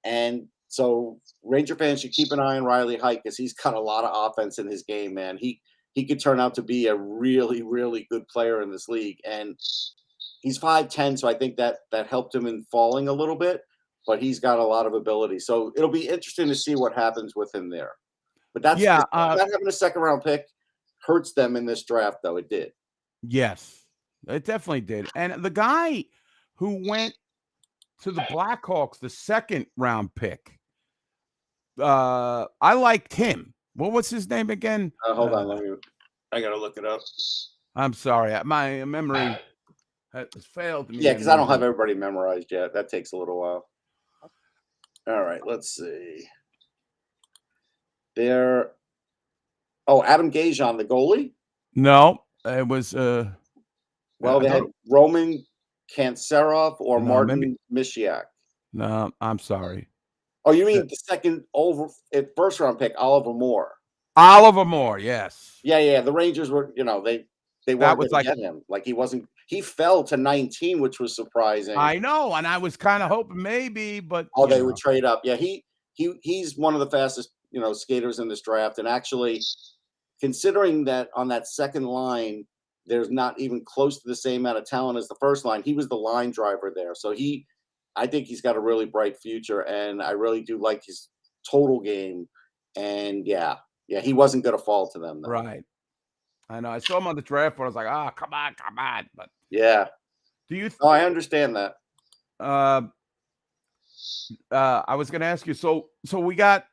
And so Ranger fans should keep an eye on Riley Height, because he's got a lot of offense in his game, man. He could turn out to be a really, really good player in this league. And he's 5'10", so I think that helped him in falling a little bit, but he's got a lot of ability. So it'll be interesting to see what happens with him there. But that's Yeah, not having a second round pick hurts them in this draft, though. It did. Yes, it definitely did. And the guy who went to the Blackhawks, the second round pick, I liked him. What was his name again? Hold on, I gotta look it up. I'm sorry, my memory has failed me. Yeah, because I don't have everybody memorized yet. That takes a little while. All right, let's see. Adam Gajan, the goalie? No, it was Well, they had Roman Kantsarov or Martin Mishiak. No, I'm sorry. Oh, you mean the second first round pick, Oliver Moore? Oliver Moore, yes. Yeah. The Rangers were, they weren't going to get him. Like he fell to 19, which was surprising. I know, and I was kind of hoping maybe, but they would trade up. Yeah, he's one of the fastest, skaters in this draft. And actually, considering that on that second line, there's not even close to the same amount of talent as the first line. He was the line driver there. So I think he's got a really bright future, and I really do like his total game. And yeah, he wasn't going to fall to them, though. Right. I know. I saw him on the draft board. I was like, come on. But yeah. Do you? I understand that. I was going to ask you. So we got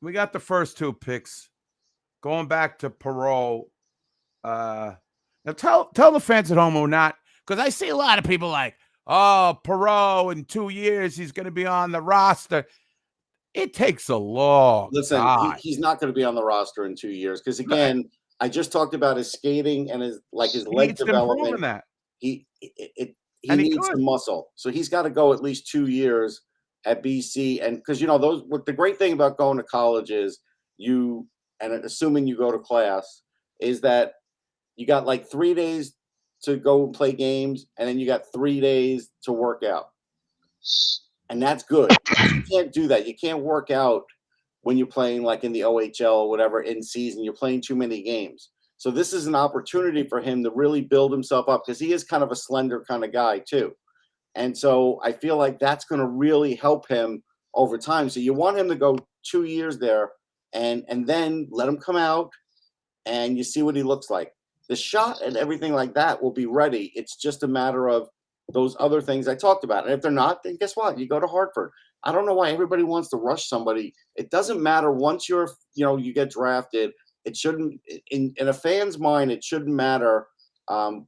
the first two picks. Going back to Perot. Now tell the fans at home who not, because I see a lot of people like, Perot in 2 years he's going to be on the roster. It takes a long time. He's not going to be on the roster in 2 years, because again, I just talked about his skating and his leg development. That. He needs some muscle, so he's got to go at least 2 years at BC. And because the great thing about going to college is assuming you go to class, is that you got like 3 days to go and play games, and then you got 3 days to work out. And that's good. You can't do that. You can't work out when you're playing like in the OHL or whatever in season. You're playing too many games. So this is an opportunity for him to really build himself up, because he is kind of a slender kind of guy too. And so I feel like that's going to really help him over time. So you want him to go 2 years there and then let him come out and you see what he looks like. The shot and everything like that will be ready. It's just a matter of those other things I talked about. And if they're not, then guess what? You go to Hartford. I don't know why everybody wants to rush somebody. It doesn't matter once you get drafted. It shouldn't, in a fan's mind, it shouldn't matter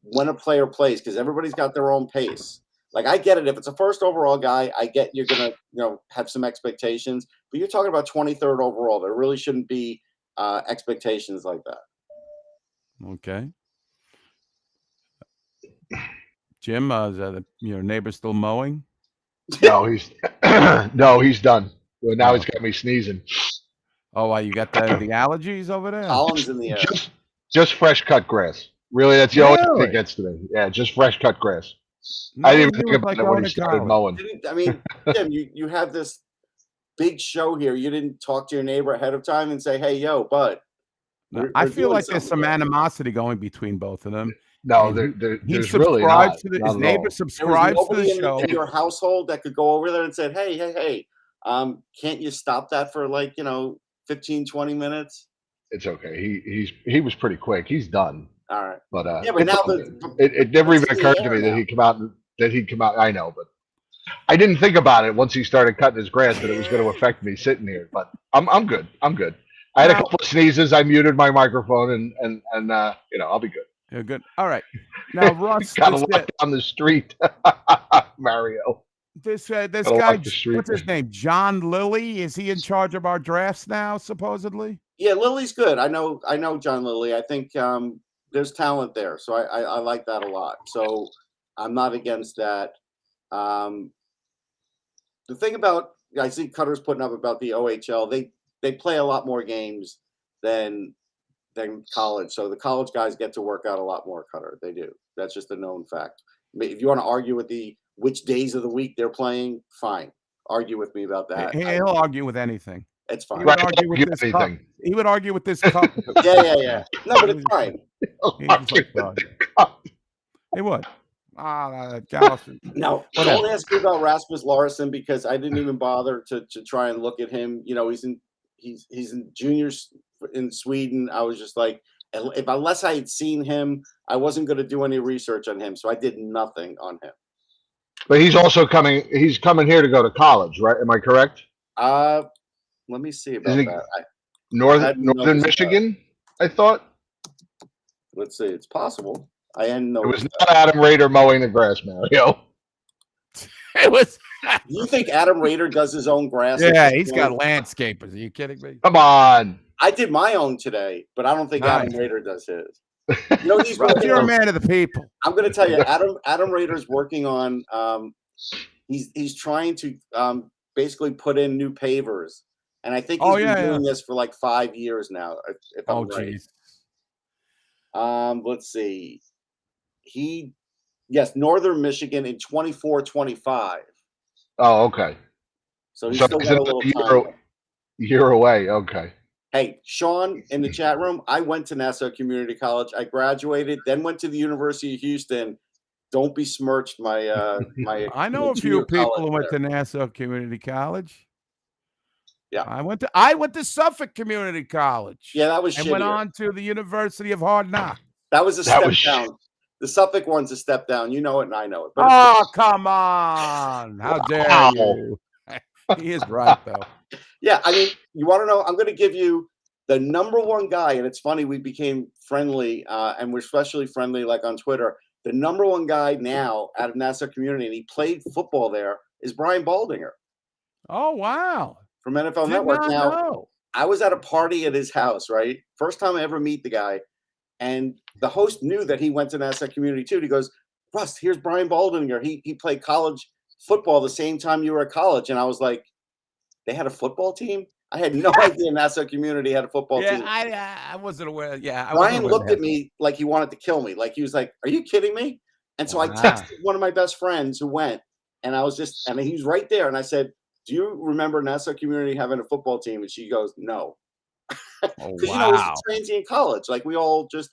when a player plays, because everybody's got their own pace. Like, I get it. If it's a first overall guy, I get you're going to, have some expectations. But you're talking about 23rd overall. There really shouldn't be expectations like that. Okay. Jim, is that your neighbor still mowing? No, he's done. Well, now he's got me sneezing. Oh, you got the allergies over there? Pollen's in the air. Just fresh cut grass. Really, that's the only thing that gets to me. Yeah, just fresh cut grass. I didn't even think about it when he started mowing. Jim, you have this big show here. You didn't talk to your neighbor ahead of time and say, "Hey, yo, bud." I feel like there's some animosity going between both of them. No, there's really not. His neighbor subscribes to the show. In your household that could go over there and say, hey, can't you stop that for 15, 20 minutes? It's okay. He was pretty quick. He's done. All right. But but now it never even occurred to me that he'd come out. I know, but I didn't think about it once he started cutting his grass that it was going to affect me sitting here. But I'm good. I had a couple of sneezes. I muted my microphone and I'll be good. You're good. All right. Now, Russ, got to walk down the street, Mario. This guy, what's his name? John Lilly. Is he in charge of our drafts now? Supposedly. Yeah, Lilly's good. I know John Lilly. I think there's talent there, so I like that a lot. So I'm not against that. The thing about I see Cutter's putting up about the OHL. They play a lot more games than college. So the college guys get to work out a lot more, Cutter. They do. That's just a known fact. If you want to argue with which days of the week they're playing, fine. Argue with me about that. He'll argue with anything. It's fine. He would argue with this cup. He would argue with this cup. Yeah. No, but it's fine. He would. Gallison. Now, don't ask me about Rasmus Larsson because I didn't even bother to try and look at him. You know, he's in juniors in Sweden. I was just like, unless I had seen him, I wasn't going to do any research on him, so I did nothing on him. But he's also coming. He's coming here to go to college, right? Am I correct? Let me see about that. Northern Michigan, I thought. Let's see. It's possible. I hadn't know. It was not Adam Rader mowing the grass, Mario. It was. You think Adam Rader does his own grass? Yeah, he's got landscapers. Are you kidding me? Come on. I did my own today, but I don't think Adam Rader does his. You know, you're a man of the people. I'm going to tell you, Adam Rader's working on. He's trying to basically put in new pavers. And I think he's been doing this for like 5 years now, if I'm right. Let's see. Northern Michigan in 24-25. Oh, okay. So he's still got a little time. Year away. Okay. Hey, Sean in the chat room, I went to Nassau Community College. I graduated, then went to the University of Houston. Don't besmirch my my. I know a few people who went to Nassau Community College. Yeah, I went to Suffolk Community College. Yeah, that was. And went on to the University of Hard Knocks. That was a step down. The Suffolk one's a step down. You know it, and I know it. But come on! How dare you? He is right, though. Yeah, I mean, you want to know? I'm going to give you the number one guy, and it's funny we became friendly, and we're especially friendly like on Twitter. The number one guy now out of Nassau Community, and he played football there, is Brian Baldinger. Oh, wow. From NFL Network. Now, I was at a party at his house, right? First time I ever meet the guy. And the host knew that he went to Nassau Community too. He goes, Russ, here's Brian Baldinger. He played college football the same time you were at college. And I was like, they had a football team? I had no idea Nassau Community had a football team. I wasn't aware. Yeah. Brian looked at me like he wanted to kill me. Like he was like, are you kidding me? And so I texted one of my best friends who went. And I was and he was right there. And I said, do you remember Nassau Community having a football team? And she goes, no. Because you know, it was transient college. Like we all just,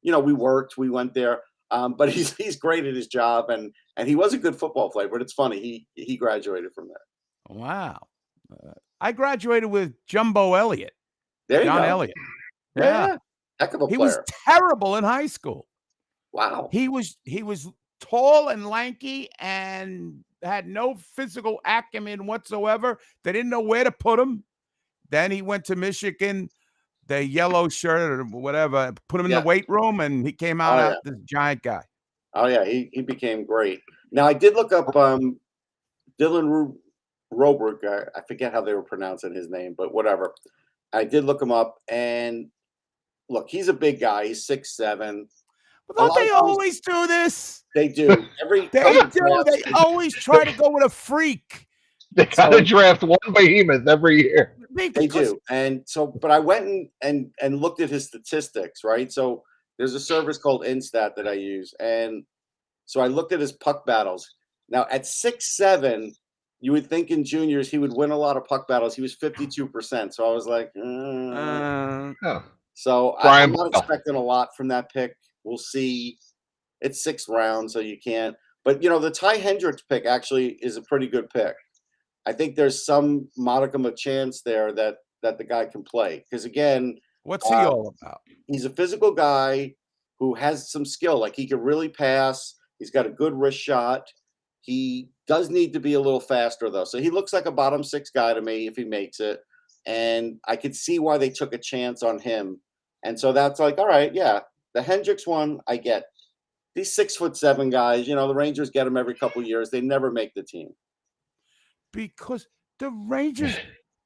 you know, we worked, we went there. But he's great at his job, and he was a good football player. But it's funny, he graduated from there. Wow, I graduated with Jumbo Elliott. There you John go. Elliott. Yeah, heck of a player. He was terrible in high school. Wow. He was tall and lanky and had no physical acumen whatsoever. They didn't know where to put him. Then he went to Michigan, the yellow shirt or whatever, put him in the weight room, and he came out this giant guy. Oh, yeah, he became great. Now, I did look up Dylan Roberg. I forget how they were pronouncing his name, but whatever. I did look him up, and look, he's a big guy. He's 6'7". But don't they always do this? They do. They always try to go with a freak. They gotta draft one behemoth every year. They do. And so, but I went and looked at his statistics, right? So there's a service called Instat that I use. And so I looked at his puck battles. Now at 6'7", you would think in juniors he would win a lot of puck battles. He was 52%. So I was like, So I'm not expecting a lot from that pick. We'll see. It's 6th round, so you can't. But, you know, the Ty Hendricks pick actually is a pretty good pick. I think there's some modicum of chance there that the guy can play. Because, again, what's he all about? He's a physical guy who has some skill. Like, he can really pass. He's got a good wrist shot. He does need to be a little faster, though. So he looks like a bottom 6 guy to me if he makes it. And I could see why they took a chance on him. And so that's like, all right, yeah. The Hendricks one, I get. These 6'7" guys, you know, the Rangers get them every couple of years. They never make the team. Because the Rangers,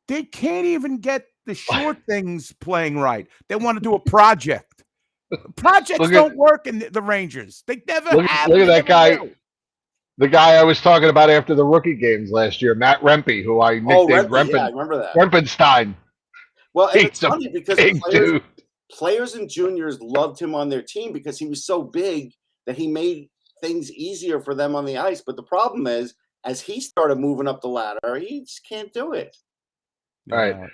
they can't even get the short things playing right. They want to do a project. Projects don't work in the Rangers. They never have. Look at that guy. The guy I was talking about after the rookie games last year, Matt Rempe, who I Oh, nicknamed Rempe, yeah, I remember that. Rempenstein. Well, and it's He's a funny because big dude. players and juniors loved him on their team because he was so big that he made things easier for them on the ice. But the problem is, as he started moving up the ladder, he just can't do it. All right.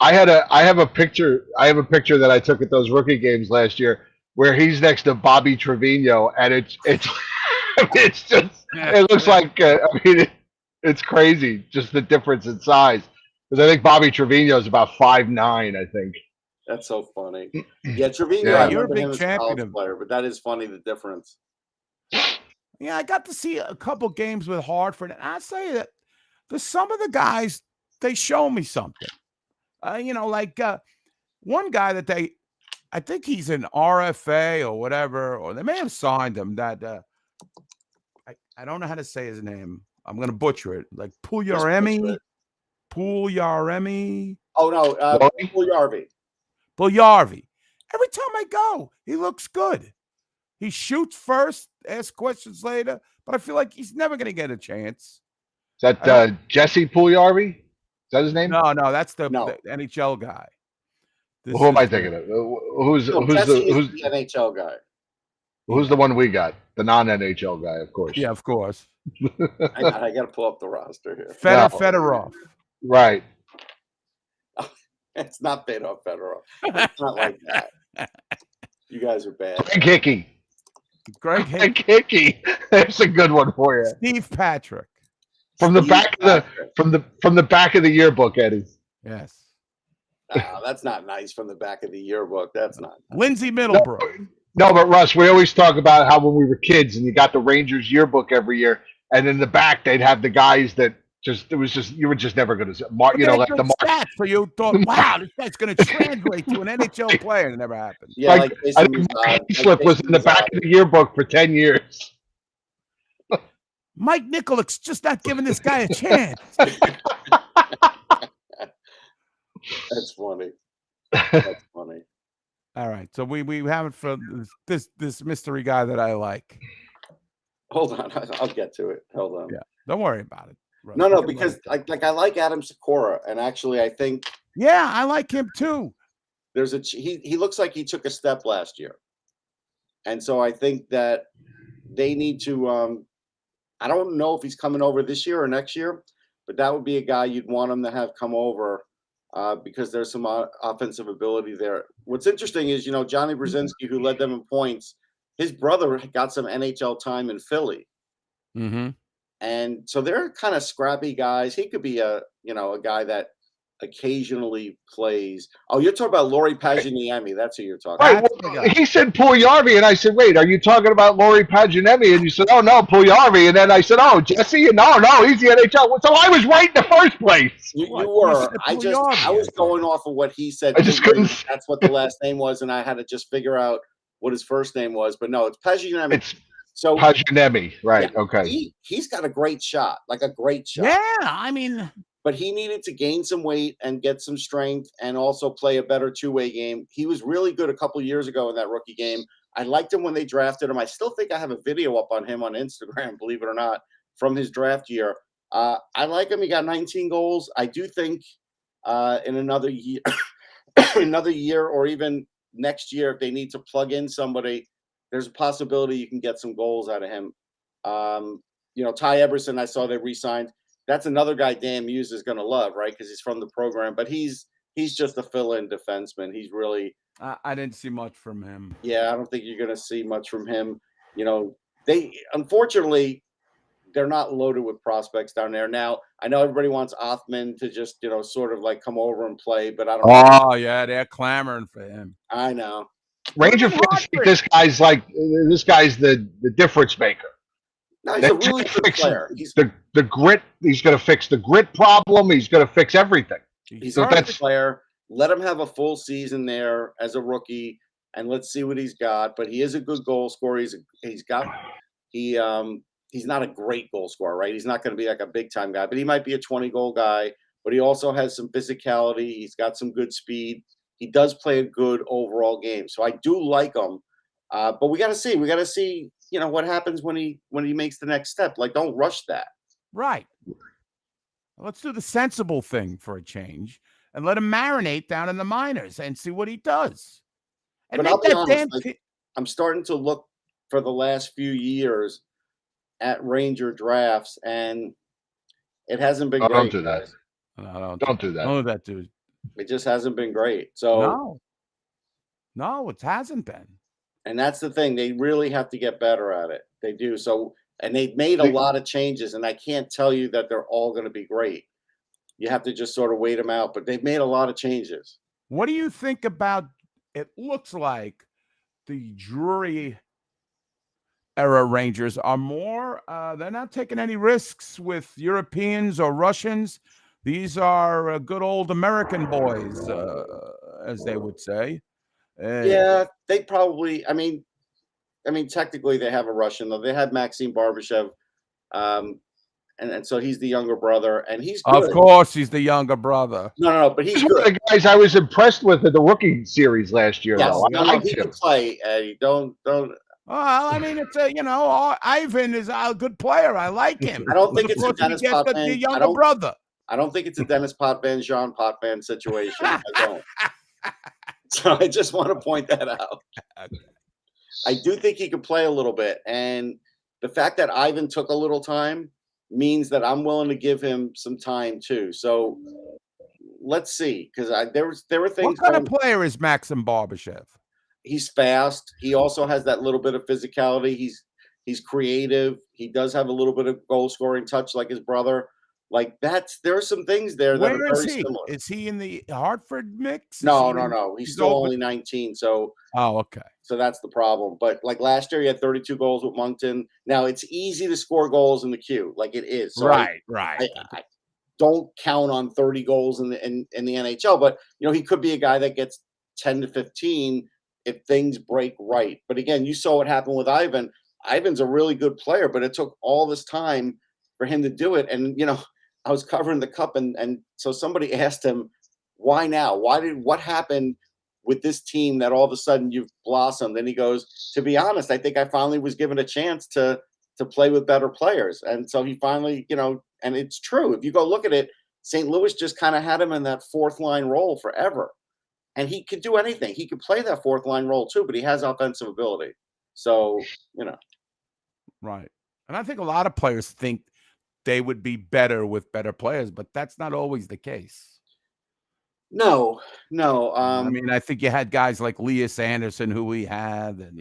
I have a picture that I took at those rookie games last year where he's next to Bobby Trevino, and it's it's just it looks like it's crazy just the difference in size, because I think Bobby Trevino is about 5'9", I think. That's so funny. Yeah, Trevino, Yeah, I you're a remember big him as a champion college of- player, but that is funny, the difference. Yeah, I got to see a couple games with Hartford, and I say that some of the guys, they show me something. Like one guy that I think he's an RFA or whatever, or they may have signed him. That I don't know how to say his name. I'm going to butcher it. Like Pugliaremi. Oh no, Pugliarvi. Pugliarvi. Every time I go, he looks good. He shoots first, asks questions later, but I feel like he's never going to get a chance. Is that Jesse Pugliarvi? Is that his name? No, that's the No. NHL guy. Well, who am I thinking of? Who's Jesse is the the NHL guy. who's the one we got? The non-NHL guy, of course. Yeah, of course. I got to pull up the roster here. Fedorov. Right. It's not Fedorov. It's not like that. You guys are bad. Greg Hickey. Greg Hickey. That's a good one for you. Steve Patrick. From the back of the yearbook, Eddie. Yes. That's not nice from the back of the yearbook. That's not nice. Lindsay Middlebrook. No, but Russ, we always talk about how when we were kids and you got the Rangers yearbook every year, and in the back they'd have the guys that you were just never going to like the stats, so you thought, wow, this guy's going to translate to an NHL player, and it never happened. Yeah, I think Mark Slip was in the back of the yearbook for 10 years. Mike Nicholas just not giving this guy a chance. That's funny. That's funny. All right, so we have it for this mystery guy that I like. Hold on, I'll get to it. Hold on. Yeah, don't worry about it. Russ. No, because I like Adam Sikora, and actually I think I like him too. He looks like he took a step last year, and so I think that they need to. I don't know if he's coming over this year or next year, but that would be a guy you'd want him to have come over. Because there's some offensive ability there. What's interesting is, Johnny Brzezinski, who led them in points, his brother got some NHL time in Philly. Mm-hmm. And so they're kind of scrappy guys. He could be a guy that occasionally plays. Oh, you're talking about Laurie Paginiemi. That's who you're talking about. Right. Well, he said Pugliarvi, and I said, wait, are you talking about Laurie Paginiemi? And you said, oh, no, Pugliarvi. And then I said, oh, Jesse? And no, he's the NHL. So I was right in the first place. You were. I was going off of what he said. That's what the last name was, and I had to just figure out what his first name was. But no, it's Paginiemi. It's Paginiemi, right? Yeah, okay. He's got a great shot, like a great shot. Yeah, I mean. But he needed to gain some weight and get some strength and also play a better two-way game. He was really good a couple of years ago in that rookie game. I liked him when they drafted him. I still think I have a video up on him on Instagram, believe it or not, from his draft year. I like him. He got 19 goals. I do think in another year or even next year, if they need to plug in somebody, there's a possibility you can get some goals out of him. Ty Everson, I saw they re-signed. That's another guy Dan Muse is going to love, right? Because he's from the program, but he's just a fill-in defenseman. He's really. I didn't see much from him. Yeah, I don't think you're going to see much from him. Unfortunately, they're not loaded with prospects down there. Now, I know everybody wants Othman to just sort of like come over and play, but I don't. Oh yeah, they're clamoring for him. I know. Ranger fans think this guy's the difference maker. No, he's a really good player. The grit. He's going to fix the grit problem. He's going to fix everything. He's a good player. Let him have a full season there as a rookie, and let's see what he's got. But he is a good goal scorer. He's not a great goal scorer, right? He's not going to be like a big time guy, but he might be a 20-goal guy. But he also has some physicality. He's got some good speed. He does play a good overall game, so I do like him. But we got to see. We got to see what happens when he makes the next step. Like, don't rush that. Right. Let's do the sensible thing for a change and let him marinate down in the minors and see what he does. And But make I'll be that honest, damn I'm starting to look for the last few years at Ranger drafts, and it hasn't been Oh, don't great. do that. No, Don't do that. Don't do that, dude. It just hasn't been great. So, No, it hasn't been. and that's the thing. They really have to get better at it. They do. So, and they've made a They- lot of changes, and I can't tell you that they're all going to be great. You have to just sort of wait them out, but they've made a lot of changes. What do you think about? It looks like the Drury era Rangers are more. They're not taking any risks with Europeans or Russians. These are good old American boys, as they would say. Yeah, they probably. I mean, technically they have a Russian though. They had Maxim Barbashev, and so he's the younger brother, and he's good. Of course, he's the younger brother. No, but he's He's one of good. the guys I was impressed with in the rookie series last year, Yes, though. I no, liked he him. can play, Eddie. Don't. Well, I mean, it's Ivan is a good player. I like him. I don't think Of it's a course, he Dennis gets Potvin. the younger brother. I don't think it's a Dennis Potvin, Jean Potvin situation. I don't. So I just want to point that out. I do think he could play a little bit, and the fact that Ivan took a little time means that I'm willing to give him some time too. So let's see, because there were things. What kind of player is Maxim Barbashev? He's fast. He also has that little bit of physicality. He's creative. He does have a little bit of goal scoring touch like his brother. Like there are some things there that are Where is very he? similar. Is he in the Hartford mix? No. He's still only 19. So okay. So that's the problem. But like last year, he had 32 goals with Moncton. Now it's easy to score goals in the queue, like it is. So Right. I don't count on 30 goals in the NHL, but he could be a guy that gets 10 to 15 if things break right. But again, you saw what happened with Ivan. Ivan's a really good player, but it took all this time for him to do it. And I was covering the cup, and so somebody asked him, "Why now? What happened with this team that all of a sudden you've blossomed?" And he goes, "To be honest, I think I finally was given a chance to play with better players." And so he finally, and it's true. If you go look at it, St. Louis just kind of had him in that fourth line role forever. And he could do anything. He could play that fourth line role too, but he has offensive ability. So, Right. And I think a lot of players think they would be better with better players, but that's not always the case. No. I mean, I think you had guys like Elias Anderson who we had, and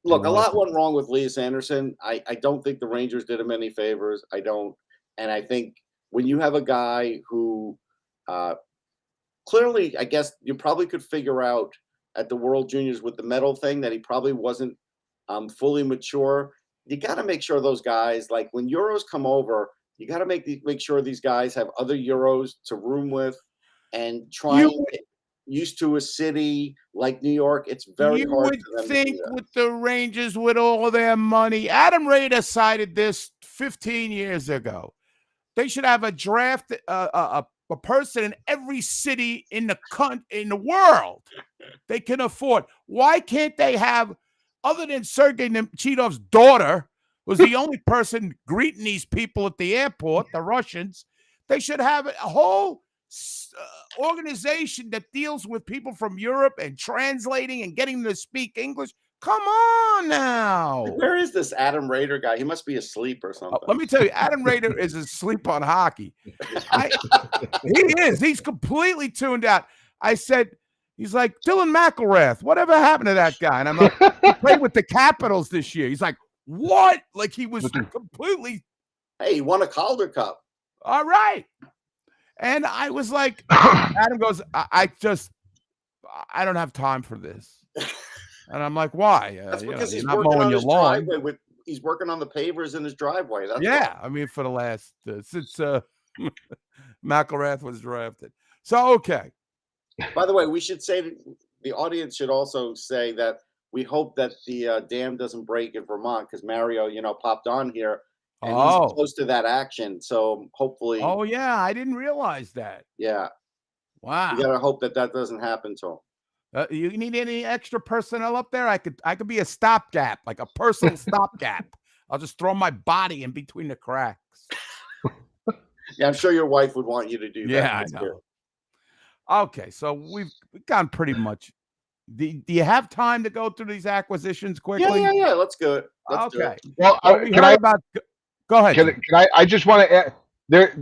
look, a lot went wrong with Elias Anderson. I don't think the Rangers did him any favors. I don't. And I think when you have a guy who clearly, I guess you probably could figure out at the World Juniors with the medal thing that he probably wasn't fully mature. You got to make sure those guys, like when Euros come over, you got to make sure these guys have other Euros to room with and try and get used to a city like New York. It's very hard. You would think with the Rangers, with all their money, Adam Ray decided this 15 years ago. They should have a draft, a person in every city in the world they can afford. Why can't they have, other than Sergei Nemchinov's daughter, was the only person greeting these people at the airport, the Russians? They should have a whole organization that deals with people from Europe and translating and getting them to speak English. Come on now. Where is this Adam Rader guy? He must be asleep or something. Let me tell you, Adam Rader is asleep on hockey. He is. He's completely tuned out. I said, he's like, Dylan McElrath. Whatever happened to that guy? And I'm like, he played with the Capitals this year. He's like, what? Like he was completely. Hey, he won a Calder Cup. All right. And I was like, Adam goes, I don't have time for this. And I'm like, why? That's because he's not working mowing on your his lawn. driveway. He's working on the pavers in his driveway. That's why. I mean, for the last since McElrath was drafted. So okay. By the way, we should say that the audience should also say that we hope that the dam doesn't break in Vermont because Mario, popped on here and he's close to that action. So hopefully. Oh yeah, I didn't realize that. Yeah. Wow. You gotta hope that doesn't happen to him. You need any extra personnel up there? I could be a stopgap, like a personal stopgap. I'll just throw my body in between the cracks. Yeah, I'm sure your wife would want you to do that. Yeah, I know. Okay, so we've gone pretty much. Do you have time to go through these acquisitions quickly? Yeah. Let's do it. Let's do Okay. it. Well, We heard about. Go ahead. Can I just want to add there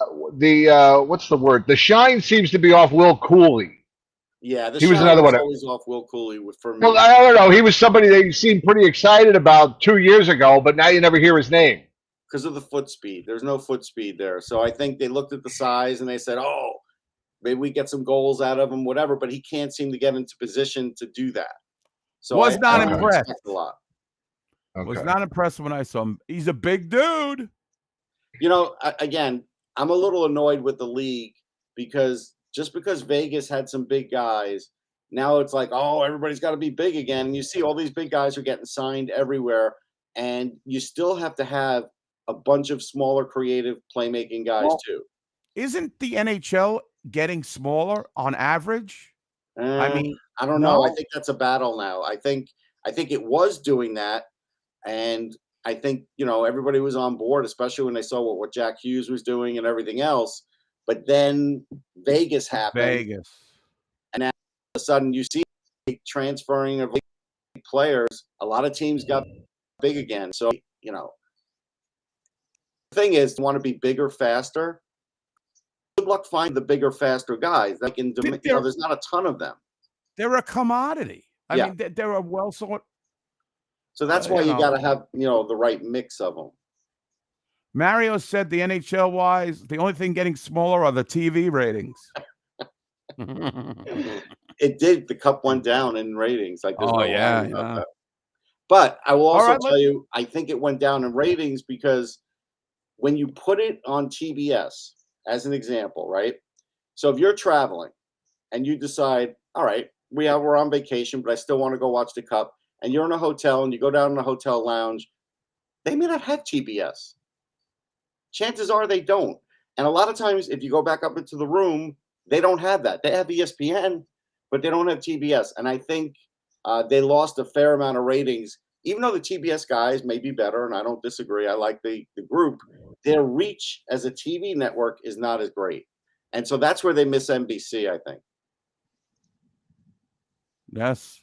what's the word? The shine seems to be off Will Cooley. Yeah, he was another one. Always off Will Cooley for me. Well, I don't know. He was somebody they seemed pretty excited about 2 years ago, but now you never hear his name because of the foot speed. There's no foot speed there, so I think they looked at the size and they said, "Oh, maybe we get some goals out of him, whatever." But he can't seem to get into position to do that. So I not impressed. A lot. Okay. Was not impressed when I saw him. He's a big dude. You know, again, I'm a little annoyed with the league because just because Vegas had some big guys, now it's like, oh, everybody's got to be big again. And you see all these big guys are getting signed everywhere, and you still have to have a bunch of smaller, creative playmaking guys too. Isn't the NHL getting smaller on average? I mean, I don't know. I think that's a battle now. I think it was doing that, and I think everybody was on board, especially when they saw what Jack Hughes was doing and everything else. But then Vegas happened. And now all of a sudden you see transferring of players. A lot of teams got big again. So, the thing is, you want to be bigger, faster. Good luck finding the bigger, faster guys. Like there's not a ton of them. They're a commodity. I mean, they're a well-sort. So that's why you got to have, the right mix of them. Mario said the NHL-wise, the only thing getting smaller are the TV ratings. It did. The Cup went down in ratings. Like, oh, yeah. But I will also tell you, I think it went down in ratings because when you put it on TBS, as an example, right? So if you're traveling and you decide, all right, we're on vacation, but I still want to go watch the Cup, and you're in a hotel and you go down in a hotel lounge, they may not have TBS. Chances are they don't. And a lot of times, if you go back up into the room, they don't have that. They have ESPN, but they don't have TBS. And I think they lost a fair amount of ratings, even though the TBS guys may be better, and I don't disagree. I like the group. Their reach as a TV network is not as great. And so that's where they miss NBC, I think. Yes.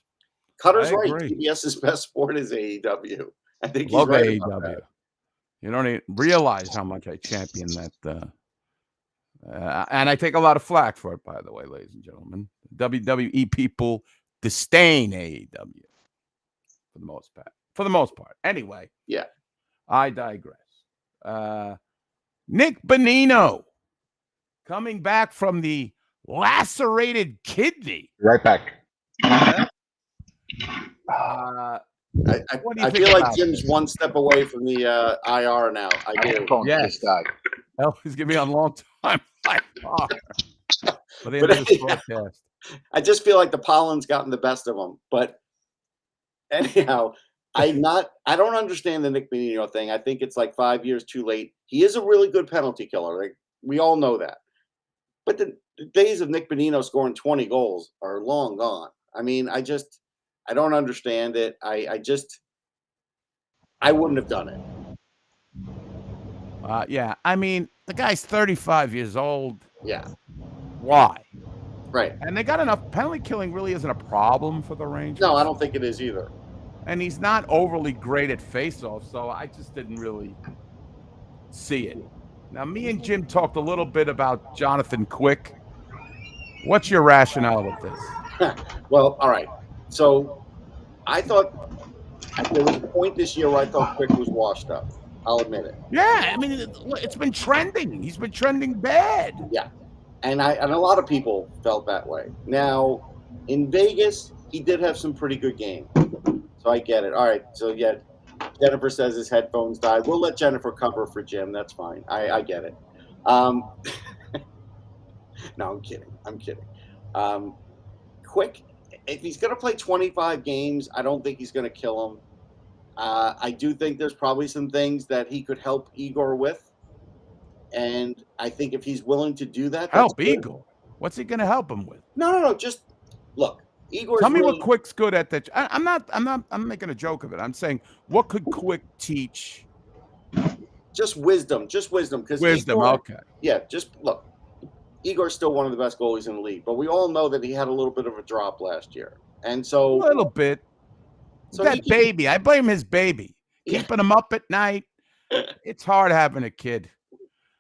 Cutter's right. TBS's best sport is AEW. I think Love he's right AEW. You don't even realize how much I champion that. And I take a lot of flack for it, by the way, ladies and gentlemen. WWE people disdain AEW for the most part. For the most part. Anyway. Yeah. I digress. Nick Bonino coming back from the lacerated kidney. Right back. I feel like Jim's this? one step away from the IR now. I do. Yes. Hell, he's gonna be on a long time. For the end of this broadcast. I just feel like the pollen's gotten the best of him. But anyhow, I don't understand the Nick Bonino thing. I think it's like 5 years too late. He is a really good penalty killer. Like, we all know that. But the days of Nick Bonino scoring 20 goals are long gone. I mean, I don't understand it. I wouldn't have done it. Yeah. I mean, the guy's 35 years old. Yeah. Why? Right. And they got enough. Penalty killing really isn't a problem for the Rangers. No, I don't think it is either. And he's not overly great at faceoffs, so I just didn't really see it. Now, me and Jim talked a little bit about Jonathan Quick. What's your rationale with this? Well, all right. So I thought there was a point this year where I thought Quick was washed up. I'll admit it. Yeah, I mean, it's been trending. He's been trending bad. Yeah, and a lot of people felt that way. Now, in Vegas, he did have some pretty good games. So I get it. All right. So, yeah, Jennifer says his headphones died. We'll let Jennifer cover for Jim. That's fine. I get it. No, I'm kidding. Quick, if he's going to play 25 games, I don't think he's going to kill him. I do think there's probably some things that he could help Igor with. And I think if he's willing to do that. Help Igor? What's he going to help him with? No. Just look, Igor's Tell me really, what Quick's good at. That I'm making a joke of it. I'm saying, what could Quick teach? just wisdom. Because Wisdom. Igor, Okay. yeah, just look. Igor's still one of the best goalies in the league, but we all know that he had a little bit of a drop last year, and A so little bit. he That can, baby. I blame his baby. Yeah. Keeping him up at night. It's hard having a kid.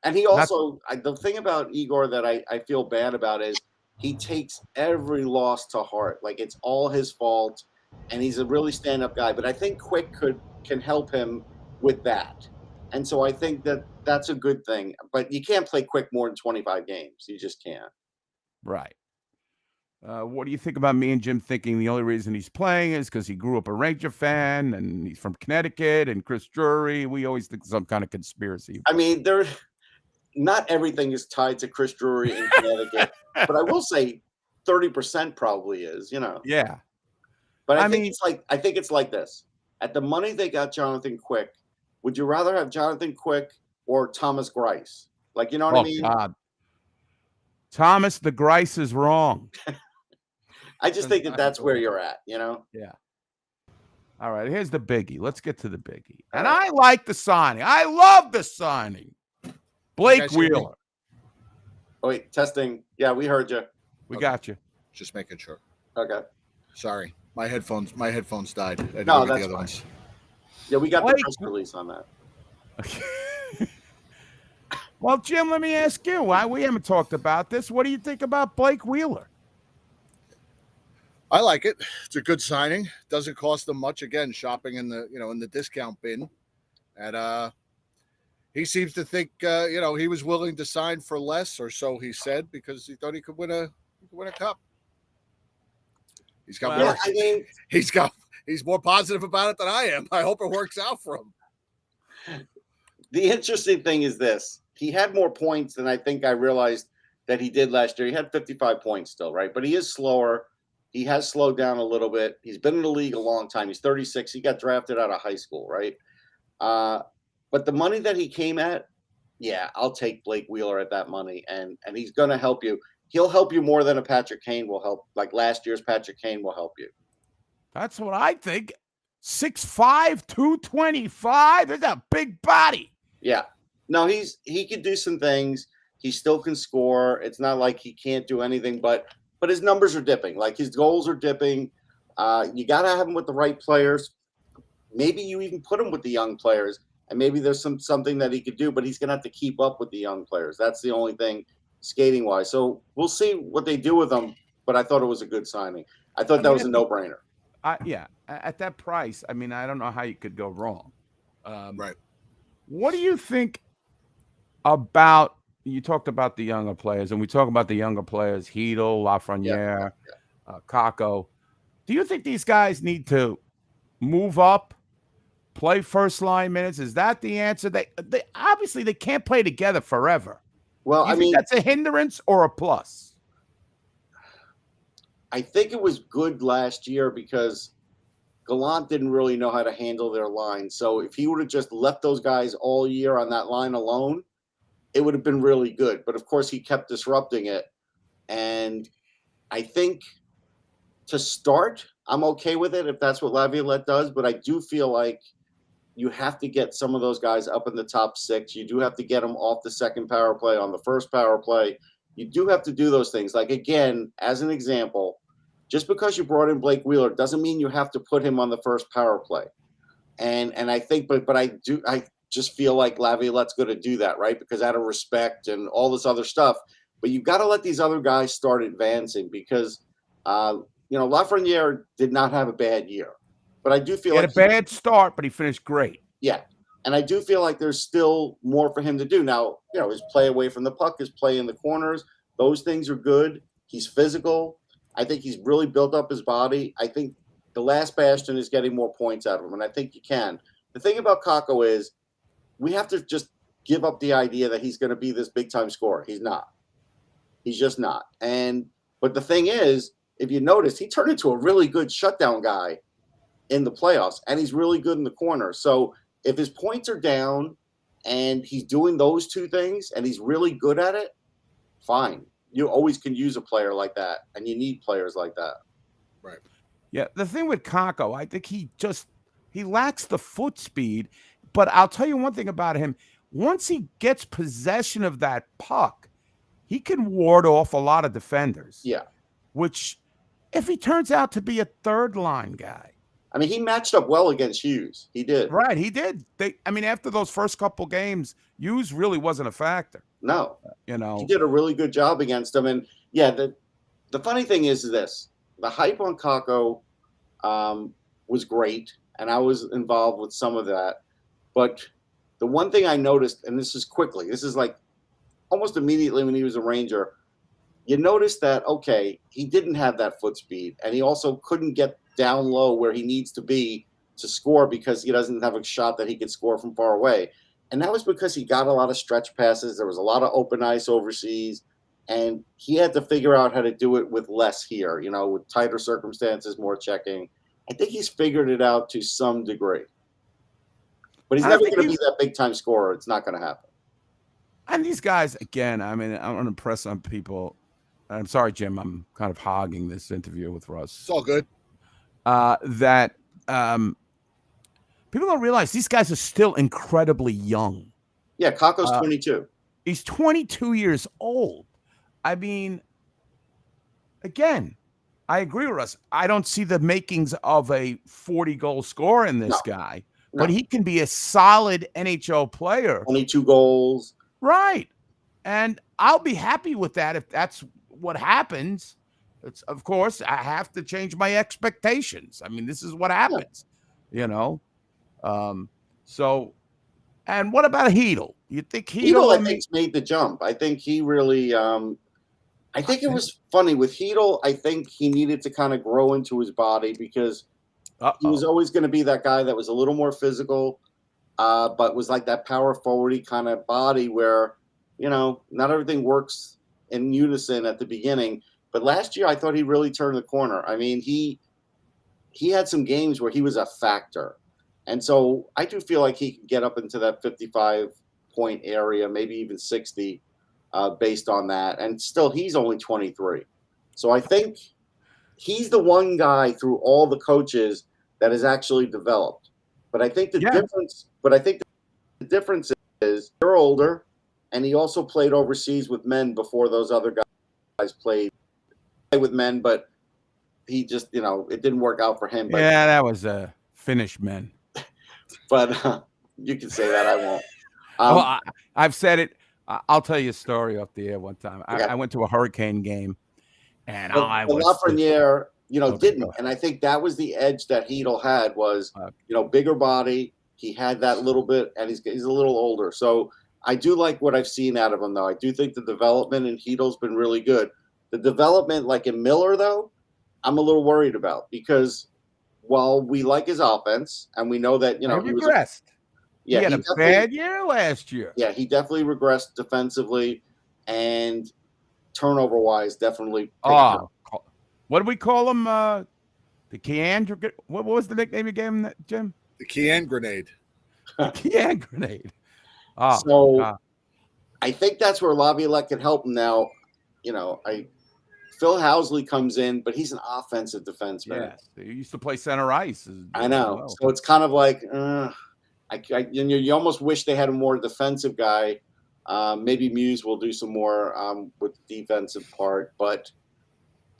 and he also the thing about Igor that I feel bad about is he takes every loss to heart, like it's all his fault, and he's a really stand-up guy. But I think Quick can help him with that, and so I think that that's a good thing. But you can't play Quick more than 25 games. You just can't. Right. What do you think about me and Jim thinking the only reason he's playing is because he grew up a Ranger fan and he's from Connecticut and Chris Drury? We always think some kind of conspiracy. I mean, not everything is tied to Chris Drury in Connecticut, but I will say 30% probably is, Yeah. But I I think mean- I think it's like this. At the money they got Jonathan Quick, would you rather have Jonathan Quick or Thomas Grice? Like, you know what I mean? God. Thomas the Grice is wrong. I just think that that's where you're at, Yeah. All right, here's the biggie. Let's get to the biggie. And I like the signing. I love the signing. Blake guys hear me? Wheeler. Oh, wait, testing. Yeah, we heard you. We got you. Just making sure. Okay. Sorry, my headphones died. I didn't No, get that's the other fine. ones. Yeah, we got the Blake- press release on that. Well, Jim, let me ask you. Why we haven't talked about this? What do you think about Blake Wheeler? I like it. It's a good signing. Doesn't cost them much. Again, shopping in the discount bin, and he seems to think he was willing to sign for less, or so he said, because he thought he could win a cup. He's got Well, more. I mean, He's more positive about it than I am. I hope it works out for him. the interesting thing is this. He had more points than I think I realized that he did last year. He had 55 points still, right? But he is slower. He has slowed down a little bit. He's been in the league a long time. He's 36. He got drafted out of high school, right? But the money that he came at, yeah, I'll take Blake Wheeler at that money, and he's going to help you. He'll help you more than a Patrick Kane will help. Like last year's Patrick Kane will help you. That's what I think. 6'5", 225. There's a big body. Yeah. No, he can do some things. He still can score. It's not like he can't do anything, but his numbers are dipping. Like his goals are dipping. You got to have him with the right players. Maybe you even put him with the young players, and maybe there's something that he could do, but he's going to have to keep up with the young players. That's the only thing skating wise. So we'll see what they do with him, but I thought it was a good signing. I thought that was a no-brainer. Yeah, at that price, I mean, I don't know how you could go wrong. Right. What do you think about? You talked about the younger players, and we talk about the younger players: Hedel, Lafreniere, Kakko. Do you think these guys need to move up, play first line minutes? Is that the answer? They obviously they can't play together forever. Well, Do you I think mean, that's a hindrance or a plus? I think it was good last year because Gallant didn't really know how to handle their line. So if he would have just left those guys all year on that line alone, it would have been really good. But of course, he kept disrupting it. And I think to start, I'm okay with it if that's what Laviolette does. But I do feel like you have to get some of those guys up in the top six. You do have to get them off the second power play, on the first power play. You do have to do those things. Like, again, as an example, just because you brought in Blake Wheeler doesn't mean you have to put him on the first power play. And I think, but I just feel like Laviolette's going to do that, right? Because out of respect and all this other stuff. But you've got to let these other guys start advancing because, Lafreniere did not have a bad year. But I do feel He had like a bad start, but he finished great. Yeah. And I do feel like there's still more for him to do. Now, his play away from the puck, his play in the corners, those things are good. He's physical. I think he's really built up his body. I think the last bastion is getting more points out of him, and I think you can. The thing about Kakko is we have to just give up the idea that he's going to be this big-time scorer. He's not. He's just not. But the thing is, if you notice, he turned into a really good shutdown guy in the playoffs, and he's really good in the corner. So if his points are down and he's doing those two things and he's really good at it, fine. You always can use a player like that, and you need players like that. Right. Yeah, the thing with Kako, I think he lacks the foot speed. But I'll tell you one thing about him: once he gets possession of that puck, he can ward off a lot of defenders. Yeah. Which, if he turns out to be a third line guy, I mean, he matched up well against Hughes. He did. right? He did. After those first couple games, Hughes really wasn't a factor. No, You know, he did a really good job against him. And yeah, the funny thing is this: the hype on Kako was great, and I was involved with some of that. But the one thing I noticed, and this is like almost immediately when he was a Ranger, you notice that, okay, he didn't have that foot speed, and he also couldn't get down low where he needs to be to score because he doesn't have a shot that he can score from far away. And that was because he got a lot of stretch passes. There was a lot of open ice overseas, and he had to figure out how to do it with less here, with tighter circumstances, more checking. I think he's figured it out to some degree. But he's never going to be that big-time scorer. It's not going to happen. And these guys, again, I mean, I want to impress on people. I'm sorry, Jim, I'm kind of hogging this interview with Russ. It's all good. That people don't realize these guys are still incredibly young. Yeah, Kako's 22. He's 22 years old. I mean, again, I agree with Russ. I don't see the makings of a 40-goal scorer in this guy, but he can be a solid NHL player. 22 goals. Right. And I'll be happy with that if that's what happens. It's, of course, I have to change my expectations. I mean, this is what happens, So, and what about Hedl? You think Hedl, I think, made the jump. I think he really, I think it was funny with Hedl. I think he needed to kind of grow into his body because he was always going to be that guy that was a little more physical, but was like that power forwardy kind of body where, not everything works in unison at the beginning. But last year, I thought he really turned the corner. I mean, he had some games where he was a factor. And so I do feel like he can get up into that 55-point area, maybe even 60 based on that. And still, he's only 23. So I think he's the one guy through all the coaches that has actually developed. But I think the difference is they're older, and he also played overseas with men before those other guys played with men, but he just, it didn't work out for him. But, yeah, that was Finnish men. But you can say that. I won't. I've said it. I'll tell you a story off the air one time. I went to a Hurricane game, and I was Lafreniere, didn't. And I think that was the edge that Hedl had was, bigger body. He had that little bit, and he's a little older. So I do like what I've seen out of him, though. I do think the development in Hedl's been really good. The development, like in Miller, though, I'm a little worried about because while we like his offense and we know that, he regressed. He had a bad year last year. Yeah, he definitely regressed defensively and turnover-wise, definitely. What did we call him? The Kian? What was the nickname you gave him, Jim? The Kian grenade. Kian grenade. I think that's where Laviolette can help him now. Phil Housley comes in, but he's an offensive defenseman. Yes, he used to play center ice. I know. So it's kind of like, you almost wish they had a more defensive guy. Maybe Muse will do some more with the defensive part. But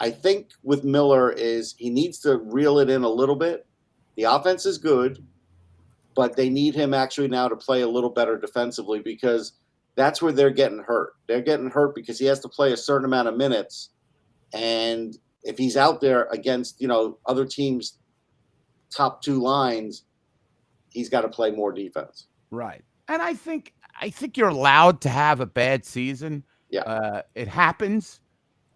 I think with Miller is he needs to reel it in a little bit. The offense is good, but they need him actually now to play a little better defensively because that's where they're getting hurt. They're getting hurt because he has to play a certain amount of minutes. And if he's out there against, other teams' top two lines, he's got to play more defense. Right. And I think you're allowed to have a bad season. Yeah. It happens,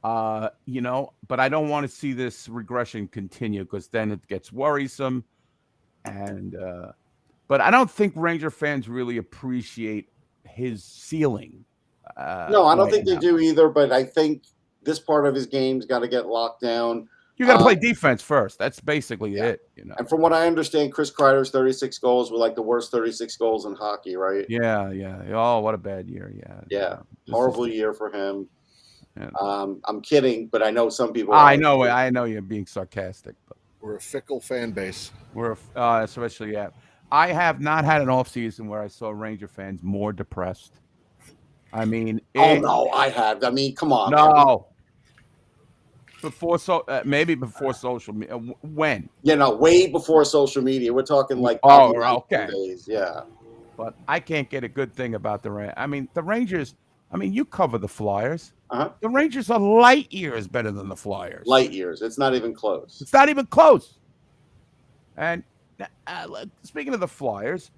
but I don't want to see this regression continue because then it gets worrisome. And but I don't think Ranger fans really appreciate his ceiling. No, I don't think they do either, but I think this part of his game's got to get locked down. You got to play defense first. That's basically it. And from what I understand, Chris Kreider's 36 goals were like the worst 36 goals in hockey, right? Yeah. Oh, what a bad year. Yeah. Horrible year for him. Yeah. I'm kidding, but I know some people. I know you're being sarcastic, but We're a fickle fan base. we're especially I have not had an off season where I saw Ranger fans more depressed. I mean, Oh no, I have. I mean, come on, man. no. Maybe before social media. When? Way before social media. We're talking like Oh, probably okay. days. Yeah. But I can't get a good thing about the Rangers. I mean, the Rangers. I mean, you cover the Flyers. Uh-huh. The Rangers are light years better than the Flyers. Light years. It's not even close. It's not even close. And speaking of the Flyers,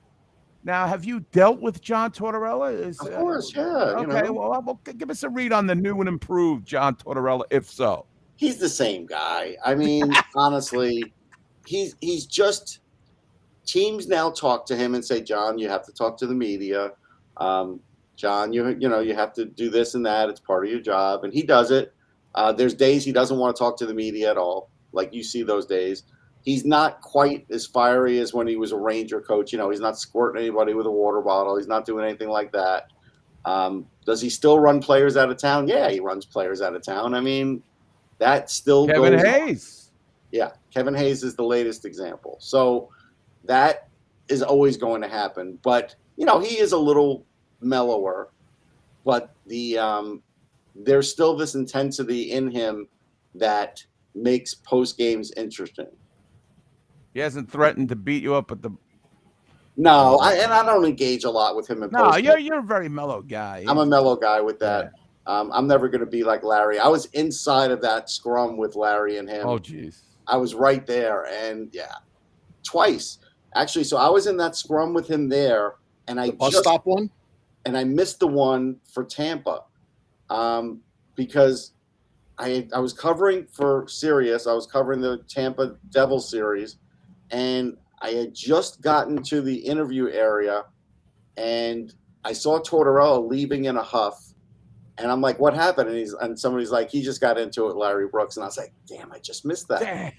now have you dealt with John Tortorella? Of course, yeah. Okay, well, give us a read on the new and improved John Tortorella, if so. He's the same guy. I mean, honestly, he's just teams now talk to him and say, John, you have to talk to the media. John, you have to do this and that. It's part of your job, and he does it. There's days he doesn't want to talk to the media at all. Like you see those days. He's not quite as fiery as when he was a Ranger coach. He's not squirting anybody with a water bottle. He's not doing anything like that. Does he still run players out of town? Yeah, he runs players out of town. I mean, that still Kevin goes Hayes. on. Yeah, Kevin Hayes is the latest example. So that is always going to happen. But, he is a little mellower. But there's still this intensity in him that makes post games interesting. He hasn't threatened to beat you up at the. No, I don't engage a lot with him in No, post. you're a very mellow guy. I'm a mellow guy with that. Yeah. I'm never going to be like Larry. I was inside of that scrum with Larry and him. Oh, geez. I was right there, and twice actually. So I was in that scrum with him there, and The bus stop one, and I missed the one for Tampa, because I was covering for Sirius. I was covering the Tampa Devils series, and I had just gotten to the interview area, and I saw Tortorella leaving in a huff. And I'm like, what happened? And somebody's like, he just got into it, Larry Brooks. And I was like, damn, I just missed that. Damn.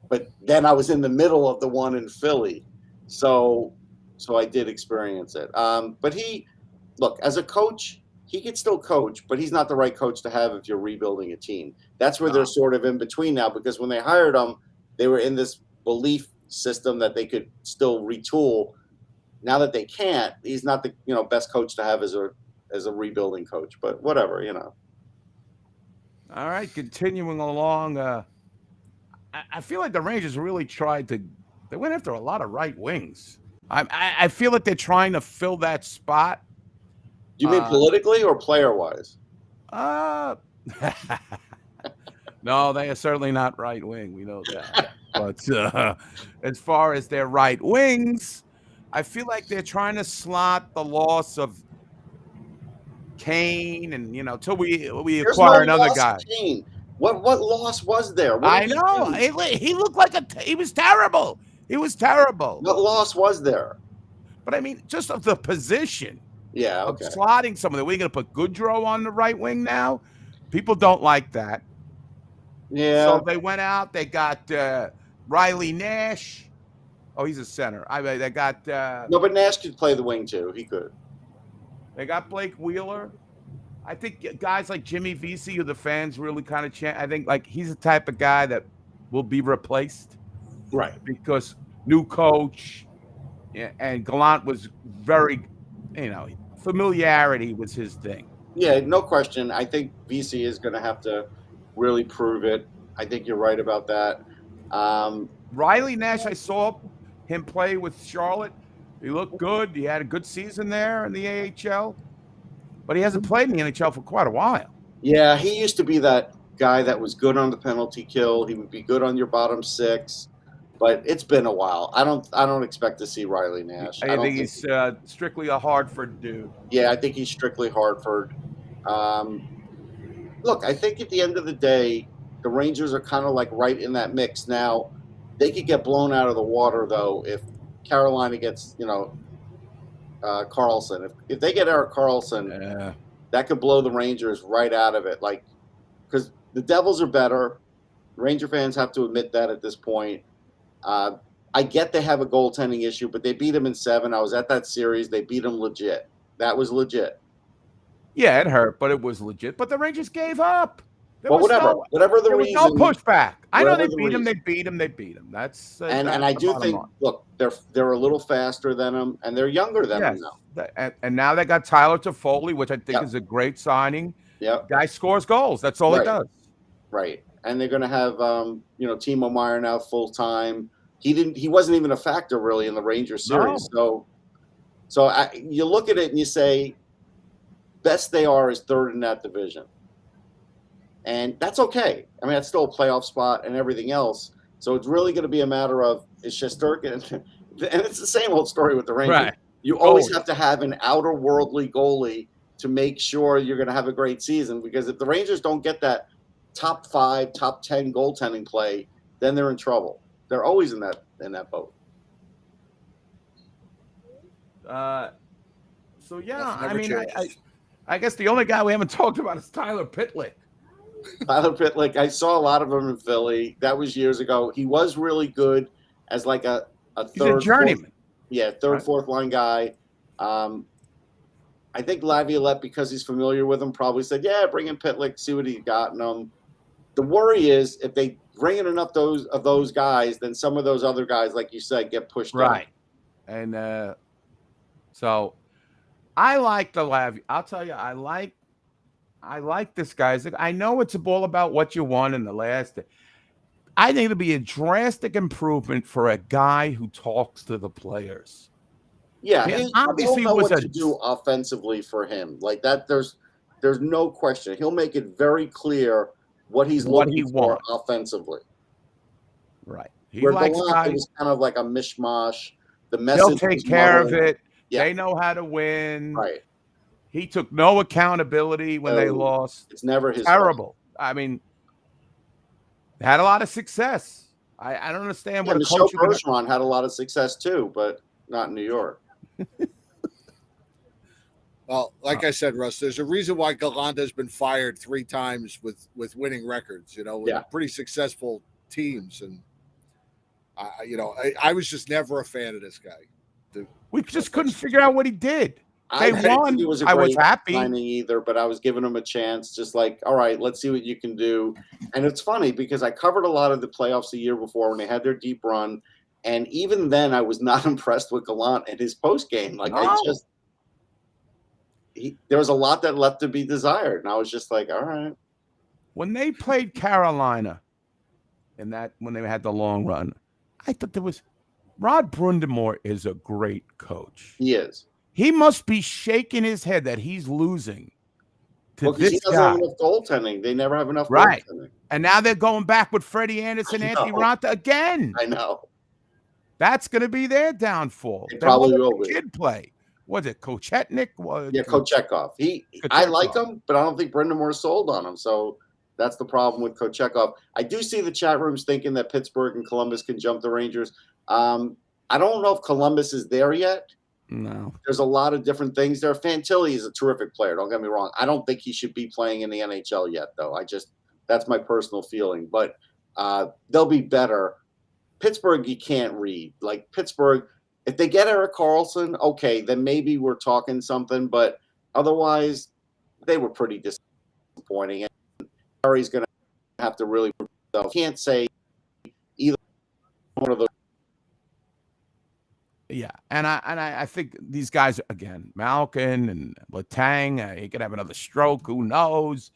But then I was in the middle of the one in Philly. So I did experience it. But look, as a coach, he could still coach, but he's not the right coach to have if you're rebuilding a team. That's where they're sort of in between now, because when they hired him, they were in this belief system that they could still retool. Now that they can't, he's not the best coach to have as a rebuilding coach, but whatever. All right, continuing along. I feel like the Rangers really tried to. They went after a lot of right wings. I feel like they're trying to fill that spot. Do you mean politically or player wise? No, they are certainly not right wing. We know that. But as far as their right wings, I feel like they're trying to slot the loss of Kane and till we acquire another guy. Kane. What loss was there? I know he looked like he was terrible. He was terrible. What loss was there? But I mean, just of the position. Yeah, okay. Of slotting somebody. We're going to put Goodrow on the right wing now. People don't like that. Yeah. So they went out. They got Riley Nash. Oh, he's a center. They got. No, but Nash could play the wing too. He could. They got Blake Wheeler. I think guys like Jimmy Vesey, who the fans really kind of chant. I think he's the type of guy that will be replaced, right? Because new coach, and Gallant was very, familiarity was his thing. Yeah, no question. I think Vesey is going to have to really prove it. I think you're right about that. Riley Nash, I saw him play with Charlotte. He looked good. He had a good season there in the AHL, but he hasn't played in the NHL for quite a while. Yeah, he used to be that guy that was good on the penalty kill. He would be good on your bottom six, but it's been a while. I don't expect to see Riley Nash. I think he's strictly a Hartford dude. Yeah, I think he's strictly Hartford. Look, I think at the end of the day, the Rangers are kind of like right in that mix. Now, they could get blown out of the water, though, if Carolina gets, Carlson. If they get Erik Karlsson, that could blow the Rangers right out of it. Because the Devils are better. Ranger fans have to admit that at this point. I get they have a goaltending issue, but they beat them in 7. I was at that series. They beat them legit. That was legit. Yeah, it hurt, but it was legit. But the Rangers gave up. Well, whatever the there was reason, no pushback. I know whatever they the beat them. They reason. beat them. They beat them. That's And that's I the do bottom think, line. look, they're a little faster than them, and they're younger than them Yes, now. and now they got Tyler Toffoli, which I think Yep. is a great signing. Yep. Guy scores goals. That's all he Right. does. Right. And they're going to have, Timo Meyer now full time. He wasn't even a factor really in the Rangers series. So you look at it and you say, best they are is third in that division. And that's okay. I mean, that's still a playoff spot and everything else. So it's really going to be a matter of, is Shesterkin, and it's the same old story with the Rangers. Right. You always have to have an outer worldly goalie to make sure you're going to have a great season, because if the Rangers don't get that top 5, top 10 goaltending play, then they're in trouble. They're always in that boat. So yeah, Nothing I mean, changes. I guess the only guy we haven't talked about is Tyler Pitlick. Tyler Pitlick, I saw a lot of him in Philly. That was years ago. He was really good as like a He's a third, journeyman. third, fourth line guy. I think Laviolette, because he's familiar with him, probably said, "Yeah, bring in Pitlick, see what he got in him." The worry is if they bring in enough of those guys, then some of those other guys, like you said, get pushed Right. And so I like the Lavi. I'll tell you, I like this guy. I know it's all about what you won in the last. I think it'll be a drastic improvement for a guy who talks to the players. Yeah, Yeah, he'll obviously know was what a- to do offensively for him. Like that, there's no question. He'll make it very clear what he's What looking he for wants. offensively. Right. He Where likes Gallant, guys. it was kind of like a mishmash. The message They'll was take care of muddled. it. Yeah. They know how to win. Right. He took no accountability when they No, lost. It's never his Terrible. I mean, they had a lot of success. I don't understand fault. what a Michel coach. Bergeron had a lot of success too, but not in New York. Well, like I said, Russ, there's a reason why Gallant has been fired 3 times with winning records, with Yeah. pretty successful teams. And, I was just never a fan of this guy. We just couldn't figure out what he did. I They didn't won. think it was a I was great happy. signing either, but I was giving him a chance. Just like, all right, let's see what you can do. And it's funny because I covered a lot of the playoffs the year before when they had their deep run, and even then I was not impressed with Gallant and his post game. Like No. there was a lot that left to be desired, and I was just like, all right. When they played Carolina, when they had the long run, I thought there was Rod Brundamore is a great coach. He is. He must be shaking his head that he's losing to Well, because he this doesn't guy. have enough goaltending. They never have enough Right. goaltending. And now they're going back with Freddie Anderson, I Anthony know. Ranta again. I know. That's going to be their downfall. It Then probably what will did the be. kid play? Was it Kochetnik? Yeah, Kochekov. I like him, but I don't think Brindamore sold on him. So that's the problem with Kochekov. I do see the chat rooms thinking that Pittsburgh and Columbus can jump the Rangers. I don't know if Columbus is there yet. No. There's a lot of different things there. Fantilli is a terrific player. Don't get me wrong. I don't think he should be playing in the NHL yet, though. That's my personal feeling. But they'll be better. Pittsburgh, you can't read. Like Pittsburgh, if they get Erik Karlsson, okay, then maybe we're talking something. But otherwise, they were pretty disappointing. And Harry's going to have to really prove himself. Can't say either one of those. Yeah, and I think these guys again, Malkin and Letang, he could have another stroke. Who knows?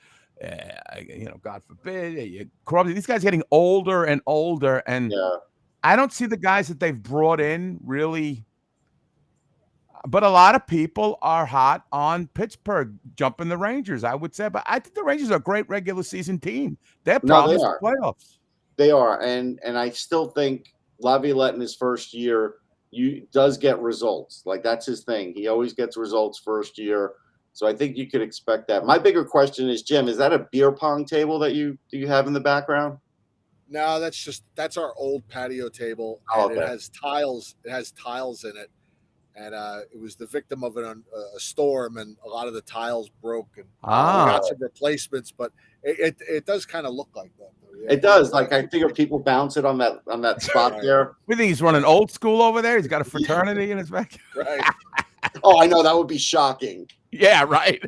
God forbid. These guys are getting older and older, and Yeah. I don't see the guys that they've brought in really. But a lot of people are hot on Pittsburgh jumping the Rangers, I would say. But I think the Rangers are a great regular season team. Their problem is the playoffs. They are, and I still think Laviolette in his first year does get results. Like that's his thing. He always gets results first year. So I think you could expect that. My bigger question is, Jim, is that a beer pong table that you have in the background? No, that's our old patio table, Oh, and okay. it has tiles. It has tiles in it, and it was the victim of a storm, and a lot of the tiles broke, and we got some replacements, but it does kind of look like that. Though. Yeah. It does. Like I figure people bounce it on that spot Right. there. We think he's running old school over there. He's got a fraternity in his back. Right. Oh, I know that would be shocking. Yeah, right.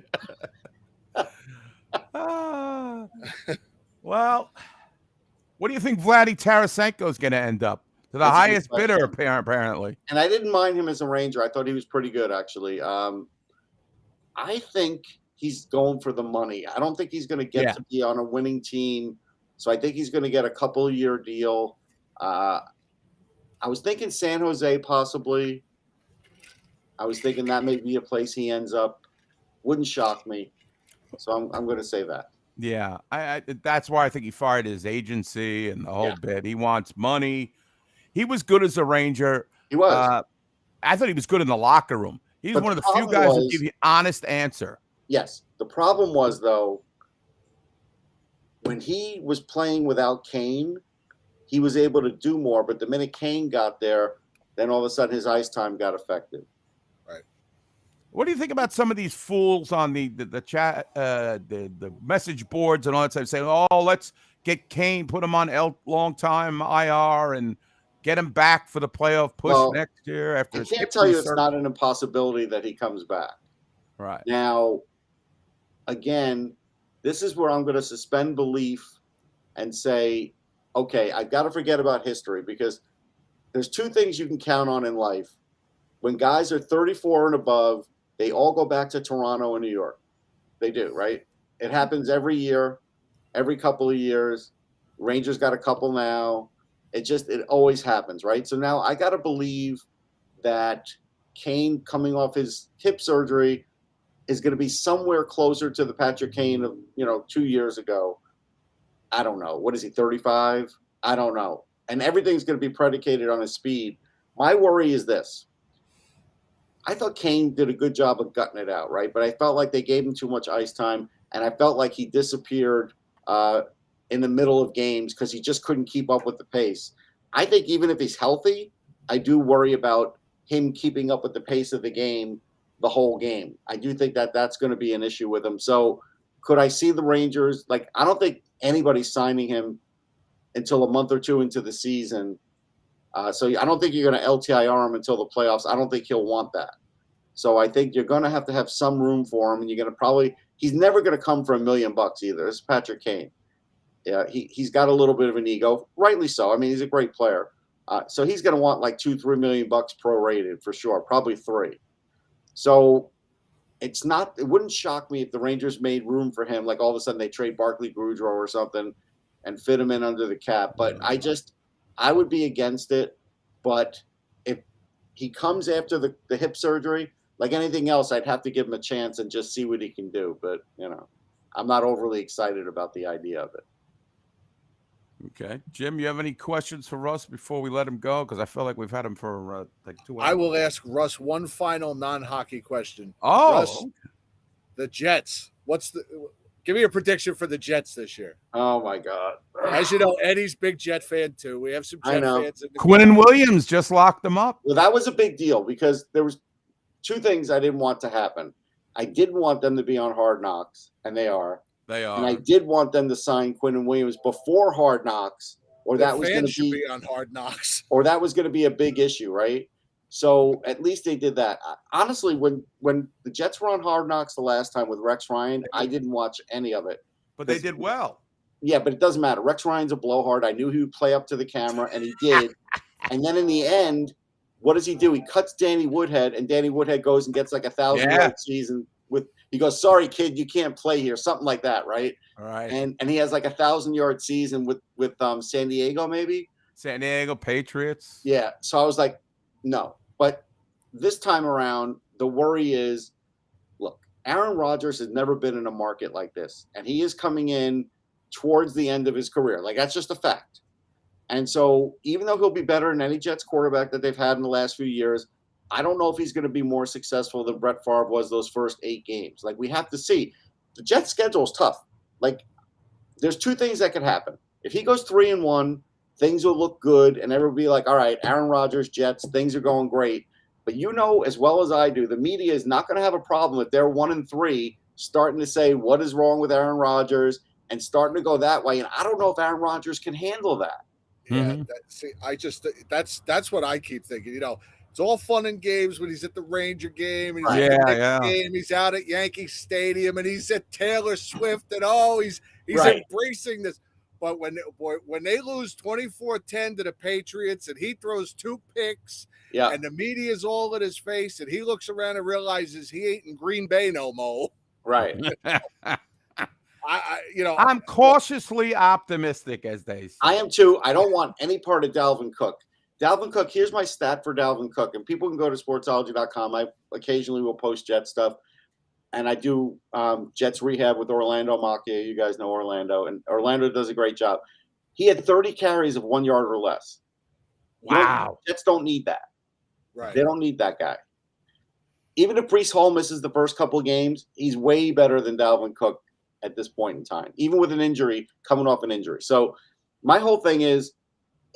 Well, what do you think Vladdy Tarasenko is going to end up? To the That's a good highest bidder, question. apparently. And I didn't mind him as a Ranger. I thought he was pretty good, actually. I think he's going for the money. I don't think he's going to get to be on a winning team. So I think he's going to get a couple-year deal. I was thinking San Jose possibly. I was thinking that may be a place he ends up. Wouldn't shock me. So I'm going to say that. Yeah, I that's why I think he fired his agency and the whole bit. He wants money. He was good as a Ranger. He was. I thought he was good in the locker room. He's one of the few guys who give you honest answer. Yes. The problem was, though, when he was playing without Kane, he was able to do more. But the minute Kane got there, then all of a sudden his ice time got affected. Right. What do you think about some of these fools on the chat, the message boards and all that stuff saying, "Oh, let's get Kane, put him on long time IR, and get him back for the playoff push next year"? After I can't tell you it's not an impossibility that he comes back. Right now, again, this is where I'm going to suspend belief and say, okay, I've got to forget about history, because there's two things you can count on in life. When guys are 34 and above, they all go back to Toronto and New York. They do, right? It happens every year, every couple of years. Rangers got a couple now. It always happens, right? So now I got to believe that Kane, coming off his hip surgery, is going to be somewhere closer to the Patrick Kane of 2 years ago. I don't know. What is he, 35? I don't know. And everything's going to be predicated on his speed. My worry is this. I thought Kane did a good job of gutting it out, right? But I felt like they gave him too much ice time, and I felt like he disappeared in the middle of games because he just couldn't keep up with the pace. I think even if he's healthy, I do worry about him keeping up with the pace of the game the whole game. I do think that that's going to be an issue with him. So could I see the Rangers? I don't think anybody's signing him until a month or two into the season. So I don't think you're going to LTIR him until the playoffs. I don't think he'll want that. So I think you're going to have some room for him, and you're going to he's never going to come for $1 million either. This is Patrick Kane. Yeah, he's got a little bit of an ego, rightly so. I mean, he's a great player. So he's going to want like $2-3 million prorated for sure, probably $3 million. So it wouldn't shock me if the Rangers made room for him, like all of a sudden they trade Barclay Goodrow or something and fit him in under the cap. But I would be against it. But if he comes after the hip surgery, like anything else, I'd have to give him a chance and just see what he can do. But, I'm not overly excited about the idea of it. Okay. Jim, you have any questions for Russ before we let him go? Because I feel like we've had him for like 2 hours. I will ask Russ one final non-hockey question. Oh, Russ, the Jets. Give me a prediction for the Jets this year. Oh my God! As you know, Eddie's big Jet fan too. We have some Jet fans. In the Quinn Williams just locked them up. Well, that was a big deal because there was two things I didn't want to happen. I didn't want them to be on Hard Knocks, and they are. They are. And I did want them to sign Quinn Williams before Hard Knocks, or that was going to be on Hard Knocks, or that was going to be a big issue, right? So at least they did that. Honestly, when the Jets were on Hard Knocks the last time with Rex Ryan, I didn't watch any of it. But they did well. Yeah, but it doesn't matter. Rex Ryan's a blowhard. I knew he would play up to the camera, and he did. And then in the end, what does he do? He cuts Danny Woodhead, and Danny Woodhead goes and gets like 1,000-yard season with. He goes, "Sorry, kid, you can't play here." Something like that, right? All right. And he has like 1,000-yard season with San Diego, maybe. San Diego Patriots. Yeah. So I was like, no. But this time around, the worry is, look, Aaron Rodgers has never been in a market like this, and he is coming in towards the end of his career. Like, that's just a fact. And so even though he'll be better than any Jets quarterback that they've had in the last few years, I don't know if he's going to be more successful than Brett Favre was those first 8 games. Like, we have to see. The Jets' schedule is tough. Like, there's 2 things that could happen. If he goes 3-1, things will look good, and everyone will be like, all right, Aaron Rodgers, Jets, things are going great. But you know as well as I do, the media is not going to have a problem if they're 1-3 starting to say what is wrong with Aaron Rodgers and starting to go that way. And I don't know if Aaron Rodgers can handle that. Yeah, that's what I keep thinking. It's all fun and games when he's at the Ranger game, and he's Right. at the Yeah, Knicks yeah. game, he's out at Yankee Stadium, and he's at Taylor Swift, and he's Right. embracing this. But when they lose 24-10 to the Patriots, and he throws 2 picks, Yeah. and the media's all in his face, and he looks around and realizes he ain't in Green Bay no more. Right. I'm cautiously optimistic, as they say. I am too. I don't want any part of Dalvin Cook. Dalvin Cook, here's my stat for Dalvin Cook, and people can go to sportsology.com. I occasionally will post Jet stuff, and I do Jets rehab with Orlando Macchia. You guys know Orlando, and Orlando does a great job. He had 30 carries of 1 yard or less. Wow. Jets don't need that. Right. They don't need that guy. Even if Breece Hall misses the first couple of games, he's way better than Dalvin Cook at this point in time, even with an injury, coming off an injury. So my whole thing is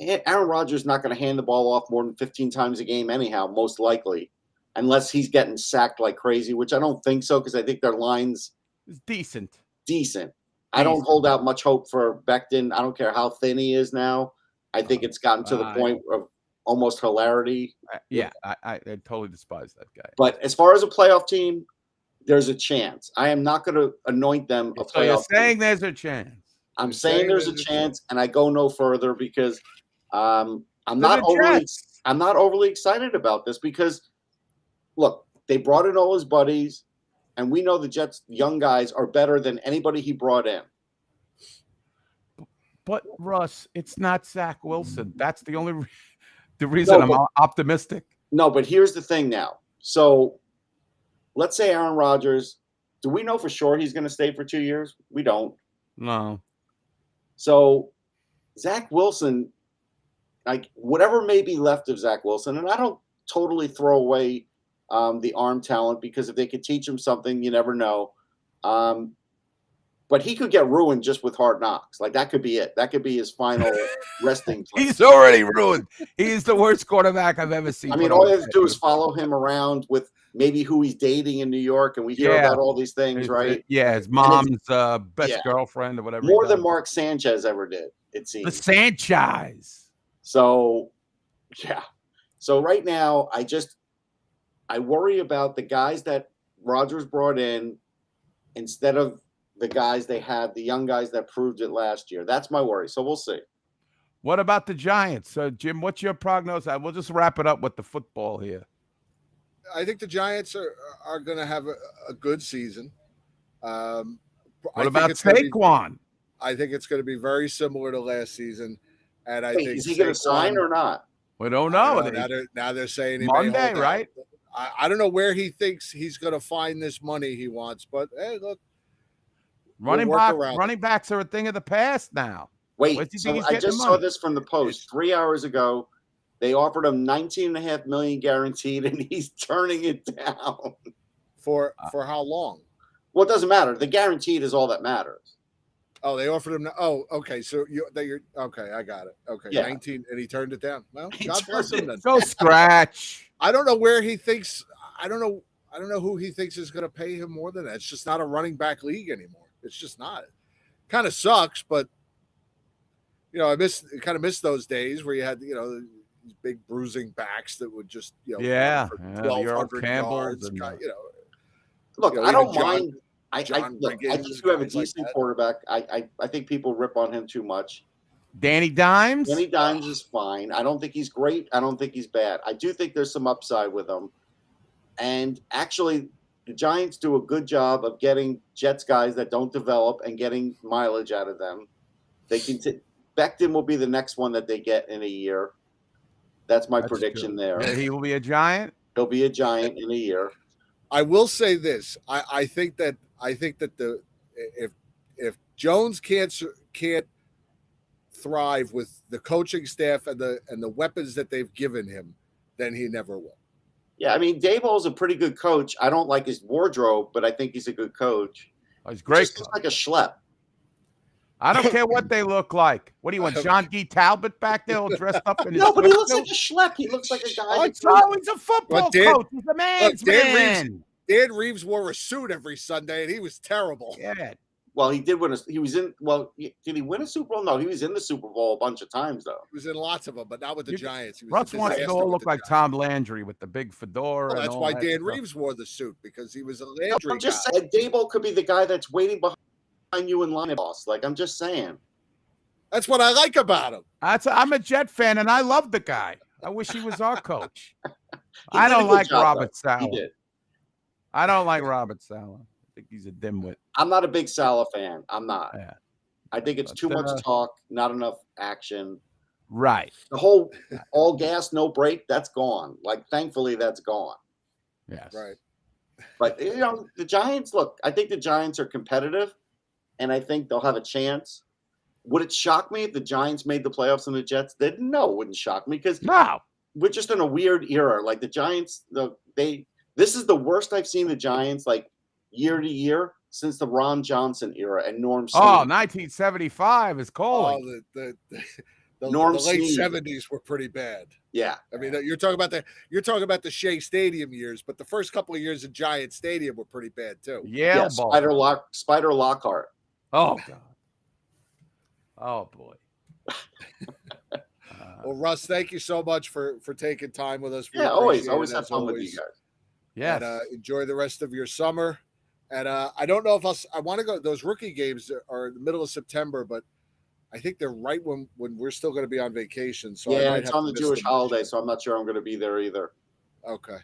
Aaron Rodgers is not going to hand the ball off more than 15 times a game anyhow, most likely, unless he's getting sacked like crazy, which I don't think so because I think their line's It's decent. I don't hold out much hope for Becton. I don't care how thin he is now. I think it's gotten to the point of almost hilarity. Yeah, I totally despise that guy. But as far as a playoff team, there's a chance. I am not going to anoint them a So you're playoff saying team. there's a chance. I'm saying there's a chance, and I go no further because I'm not overly excited about this because, look, they brought in all his buddies, and we know the Jets' young guys are better than anybody he brought in. But Russ, it's not Zach Wilson. That's the only reason I'm optimistic. No, but here's the thing now. So let's say Aaron Rodgers. Do we know for sure he's going to stay for 2 years? We don't. No. So Zach Wilson, like whatever may be left of Zach Wilson, and I don't totally throw away the arm talent because if they could teach him something, you never know. But he could get ruined just with Hard Knocks. Like that could be it. That could be his final resting place. He's already ruined. He's the worst quarterback I've ever seen. I mean, all you have to do is follow him around with maybe who he's dating in New York, and we hear about all these things, right? Yeah, his mom's best girlfriend or whatever. More than Mark Sanchez ever did, it seems. The Sanchez. So, yeah. So right now, I worry about the guys that Rodgers brought in instead of the guys they had, the young guys that proved it last year. That's my worry. So we'll see. What about the Giants? So, Jim, what's your prognosis? We'll just wrap it up with the football here. I think the Giants are going to have a good season. What about Saquon? I think it's going to be very similar to last season. And I think is he going to sign or not? We don't know. Now they're saying he Monday, may hold right? out. I don't know where he thinks he's going to find this money he wants, but hey, look. Running backs are a thing of the past now. Wait, so I just saw this from the Post 3 hours ago. They offered him $19.5 million guaranteed, and he's turning it down. For how long? Well, it doesn't matter. The guaranteed is all that matters. Oh, they offered him. Oh, okay. So you're okay. I got it. Okay, yeah. 19, and he turned it down. Well, God bless him then. Go scratch. I don't know where he thinks. I don't know who he thinks is going to pay him more than that. It's just not a running back league anymore. It's just not. Kind of sucks, but I kind of miss those days where you had these big bruising backs that would just for 1,200 yards. And, look, I don't mind. I think you have a decent quarterback. I think people rip on him too much. Danny Dimes? Danny Dimes is fine. I don't think he's great. I don't think he's bad. I do think there's some upside with him. And actually, the Giants do a good job of getting Jets guys that don't develop and getting mileage out of them. They can Becton will be the next one that they get in a year. That's my prediction there. He will be a Giant? He'll be a Giant in a year. I will say this. I think that if Jones can't thrive with the coaching staff and the weapons that they've given him, then he never will. Yeah, I mean, Daboll's a pretty good coach. I don't like his wardrobe, but I think he's a good coach. Oh, he's great. Just like a schlep. I don't care what they look like. What do you want, John D. Talbot back there all dressed up in his No, but he looks like a schlep. He looks like a guy. He's a football coach. He's a man's man. Dan Reeves wore a suit every Sunday, and he was terrible. Yeah. Well, he did win he was in. Well, did he win a Super Bowl? No, he was in the Super Bowl a bunch of times though. He was in lots of them, but not with the Giants. He was Russ a wants to disaster go with look the like Giants. Tom Landry with the big fedora. Well, and that's all why that Dan stuff. Reeves wore the suit, because he was a No, Landry I'm just guy. saying, Dable could be the guy that's waiting behind you in line, boss. Like I'm just saying. That's what I like about him. I'm a Jet fan, and I love the guy. I wish he was our coach. He I did a don't good like job, Robert though. He Saleh. did. I don't like Robert Saleh. I think he's a dimwit. I'm not a big Salah fan. I'm not. Yeah. I think it's But, too much talk, not enough action. Right. The whole all gas, no break, that's gone. Like, thankfully, that's gone. Yes. Right. But, you know, the Giants, look, I think the Giants are competitive, and I think they'll have a chance. Would it shock me if the Giants made the playoffs and the Jets did? No, it wouldn't shock me because No. we're just in a weird era. Like the Giants, this is the worst I've seen the Giants like year to year since the Ron Johnson era and Norm Snead. Oh, 1975 is Oh, calling. the Norm late Snead. 70s were pretty bad. Yeah. I mean, you're talking about the Shea Stadium years, but the first couple of years of Giant Stadium were pretty bad too. Yale Yeah, ball. Spider Lockhart. Oh, God. Oh, boy. Well, Russ, thank you so much for taking time with us. We Yeah, appreciate always it, have as fun with always. you guys. Yes. And enjoy the rest of your summer. And I don't know if I want to go. Those rookie games are in the middle of September, but I think they're right when we're still going to be on vacation. So I Yeah, might it's have on to the miss Jewish them. holiday, so I'm not sure I'm going to be there either. Okay.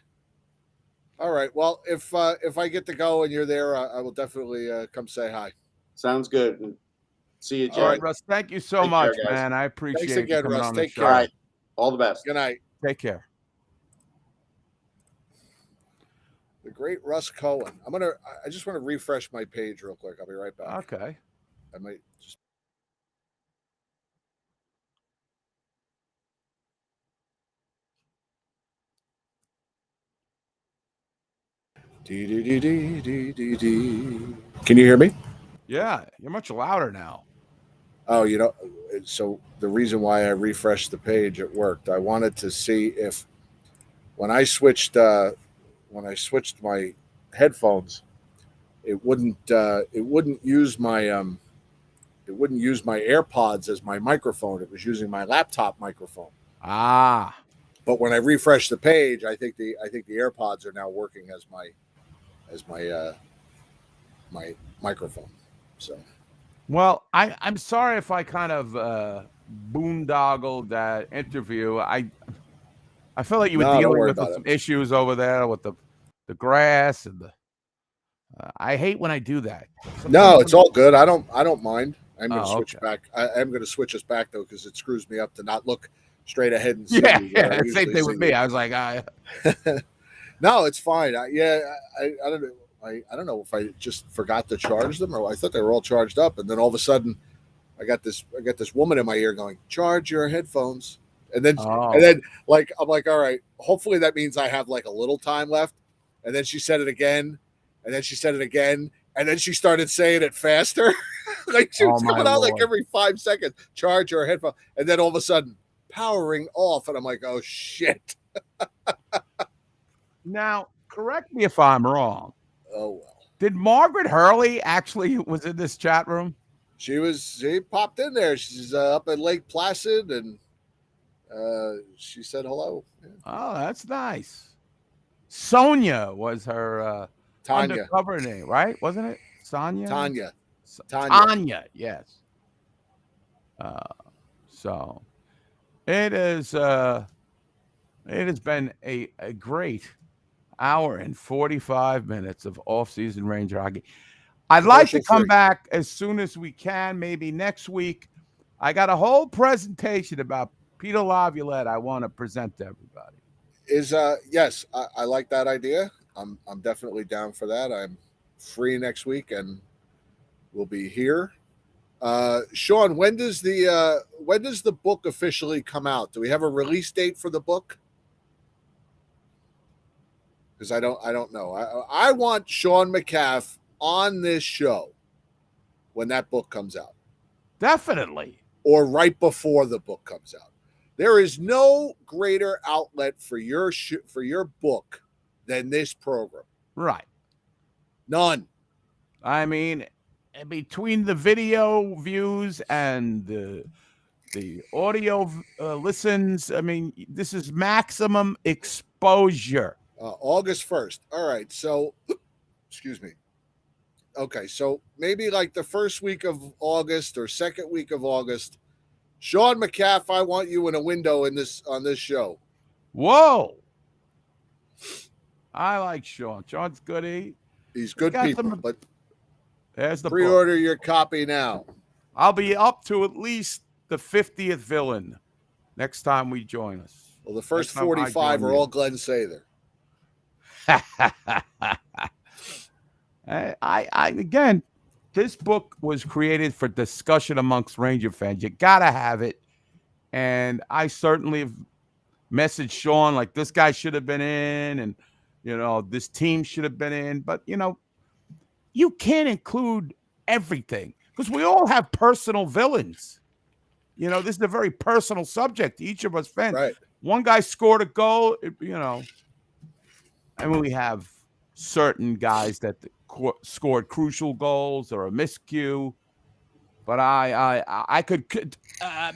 All right. Well, if I get to go and you're there, I will definitely come say hi. Sounds good. And see you, Jay. All right, Russ. Thank you so Take much, care, guys. man. I appreciate Thanks you again, coming Russ. on the Take show. care. All right. All the best. Good night. Take care. The great Russ Cohen. I just want to refresh my page real quick. I'll be right back. Okay. I might just. Can you hear me? Yeah, you're much louder now. Oh, so the reason why I refreshed the page, it worked. I wanted to see if when I switched my headphones, it wouldn't use my AirPods as my microphone. It was using my laptop microphone. Ah. But when I refresh the page, I think the AirPods are now working as my microphone. So, Well, I'm sorry if I kind of boondoggled that interview. I feel like you were No, don't dealing worry with about some issues over there with the grass and the. I hate when I do that. no, it's all good. I don't mind. I'm going to switch okay. back. I am going to switch us back though, because it screws me up to not look straight ahead and see. Yeah, where I same usually thing with see me. you. I was like, No, it's fine. I don't know. I don't know if I just forgot to charge them, or I thought they were all charged up, and then all of a sudden, I got this woman in my ear going, "Charge your headphones," and then like I'm like, all right, hopefully that means I have like a little time left, and then she said it again, and then she said it again, and then she started saying it faster, like she was coming out like every 5 seconds. Charge your headphones, and then all of a sudden, powering off, and I'm like, oh shit. Now, correct me if I'm wrong. Oh well. Did Margaret Hurley actually was in this chat room? She popped in there. She's up at Lake Placid, and she said hello. Yeah. Oh, that's nice. Sonia was her Tanya. undercover name, right? Wasn't it? Sonia? Tanya. Tanya, yes. So it has been a great hour and 45 minutes of off-season Ranger hockey. I'd like to come back as soon as we can, maybe next week. I got a whole presentation about Peter Laviolette I want to present to everybody. Yes, I like that idea. I'm definitely down for that. I'm free next week and we'll be here. Sean, when does the book officially come out? Do we have a release date for the book? Because I don't know. I want Sean McCaff on this show when that book comes out. Definitely. Or right before the book comes out. There is no greater outlet for your book than this program. Right. None. I mean, between the video views and the audio listens, I mean, this is maximum exposure. August 1st. All right. So, excuse me. Okay. So maybe like the first week of August or second week of August, Sean McCaff, I want you in a window on this show. Whoa. I like Sean. Sean's good. He's good people, but there's the pre-order book. your copy now. I'll be up to at least the 50th villain next time we join us. Well, the first 45 are all Glenn Sather. I again, this book was created for discussion amongst Ranger fans. You gotta have it, and I certainly have messaged Sean like this guy should have been in, and this team should have been in. But you can't include everything because we all have personal villains. This is a very personal subject to each of us fans. Right. One guy scored a goal, I mean, we have certain guys that scored crucial goals or a miscue. But I could